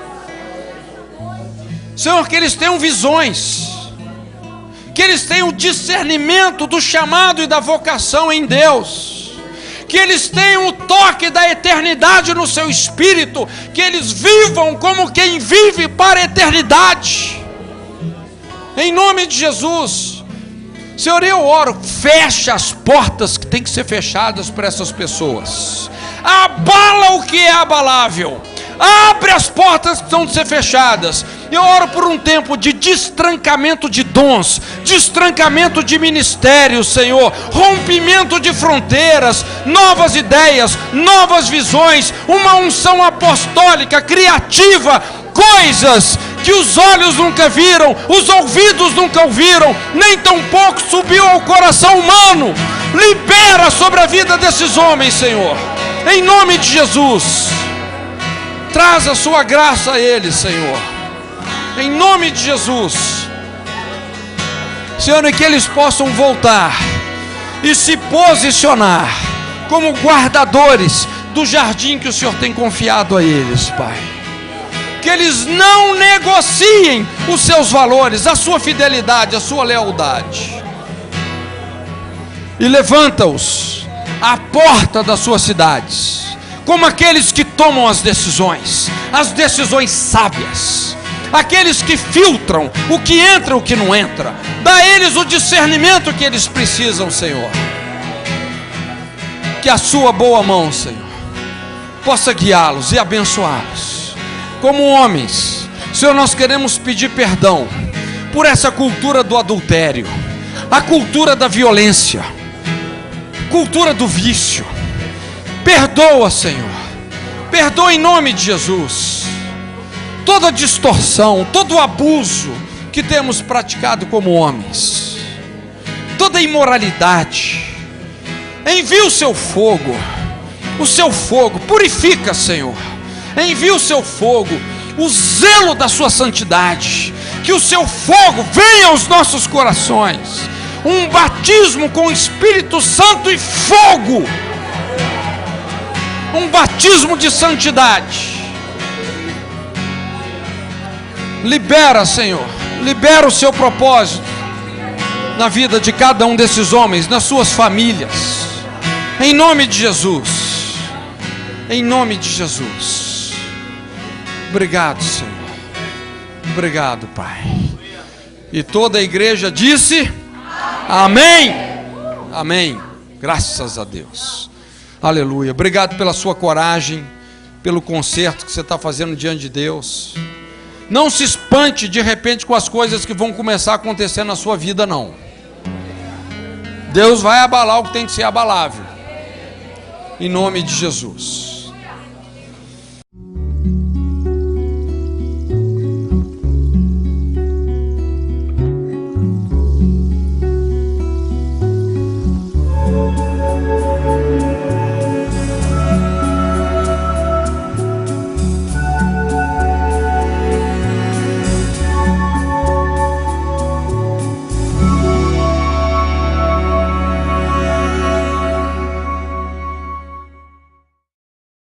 Speaker 1: Senhor, que eles tenham visões, que eles tenham discernimento do chamado e da vocação em Deus, que eles tenham o toque da eternidade no seu espírito, que eles vivam como quem vive para a eternidade, em nome de Jesus. Senhor, eu oro, fecha as portas que tem que ser fechadas para essas pessoas, abala o que é abalável, abre as portas que estão de ser fechadas. Eu oro por um tempo de destrancamento de dons, destrancamento de ministérios, Senhor, rompimento de fronteiras, novas ideias, novas visões, uma unção apostólica, criativa, coisas que os olhos nunca viram, os ouvidos nunca ouviram, nem tampouco subiu ao coração humano. Libera sobre a vida desses homens, Senhor, em nome de Jesus. Traz a sua graça a eles, Senhor, em nome de Jesus. Senhor, e que eles possam voltar e se posicionar como guardadores do jardim que o Senhor tem confiado a eles, Pai. Que eles não negociem os seus valores, a sua fidelidade, a sua lealdade. E levanta-os à porta das suas cidades, como aqueles que tomam as decisões sábias, aqueles que filtram o que entra e o que não entra. Dá a eles o discernimento que eles precisam, Senhor. Que a sua boa mão, Senhor, possa guiá-los e abençoá-los. Como homens, Senhor, nós queremos pedir perdão por essa cultura do adultério, a cultura da violência, cultura do vício. Perdoa, Senhor, perdoa em nome de Jesus toda distorção, todo abuso que temos praticado como homens, toda imoralidade. Envia o seu fogo, purifica, Senhor. Envia o seu fogo, o zelo da sua santidade, que o seu fogo venha aos nossos corações, um batismo com o Espírito Santo e fogo, um batismo de santidade. Libera, Senhor, libera o seu propósito na vida de cada um desses homens, nas suas famílias, em nome de Jesus, em nome de Jesus. Obrigado, Senhor, obrigado, Pai. E toda a igreja disse amém, amém, graças a Deus, aleluia. Obrigado pela sua coragem, pelo conserto que você está fazendo diante de Deus. Não se espante de repente com as coisas que vão começar a acontecer na sua vida, não. Deus vai abalar o que tem que ser abalável, em nome de Jesus.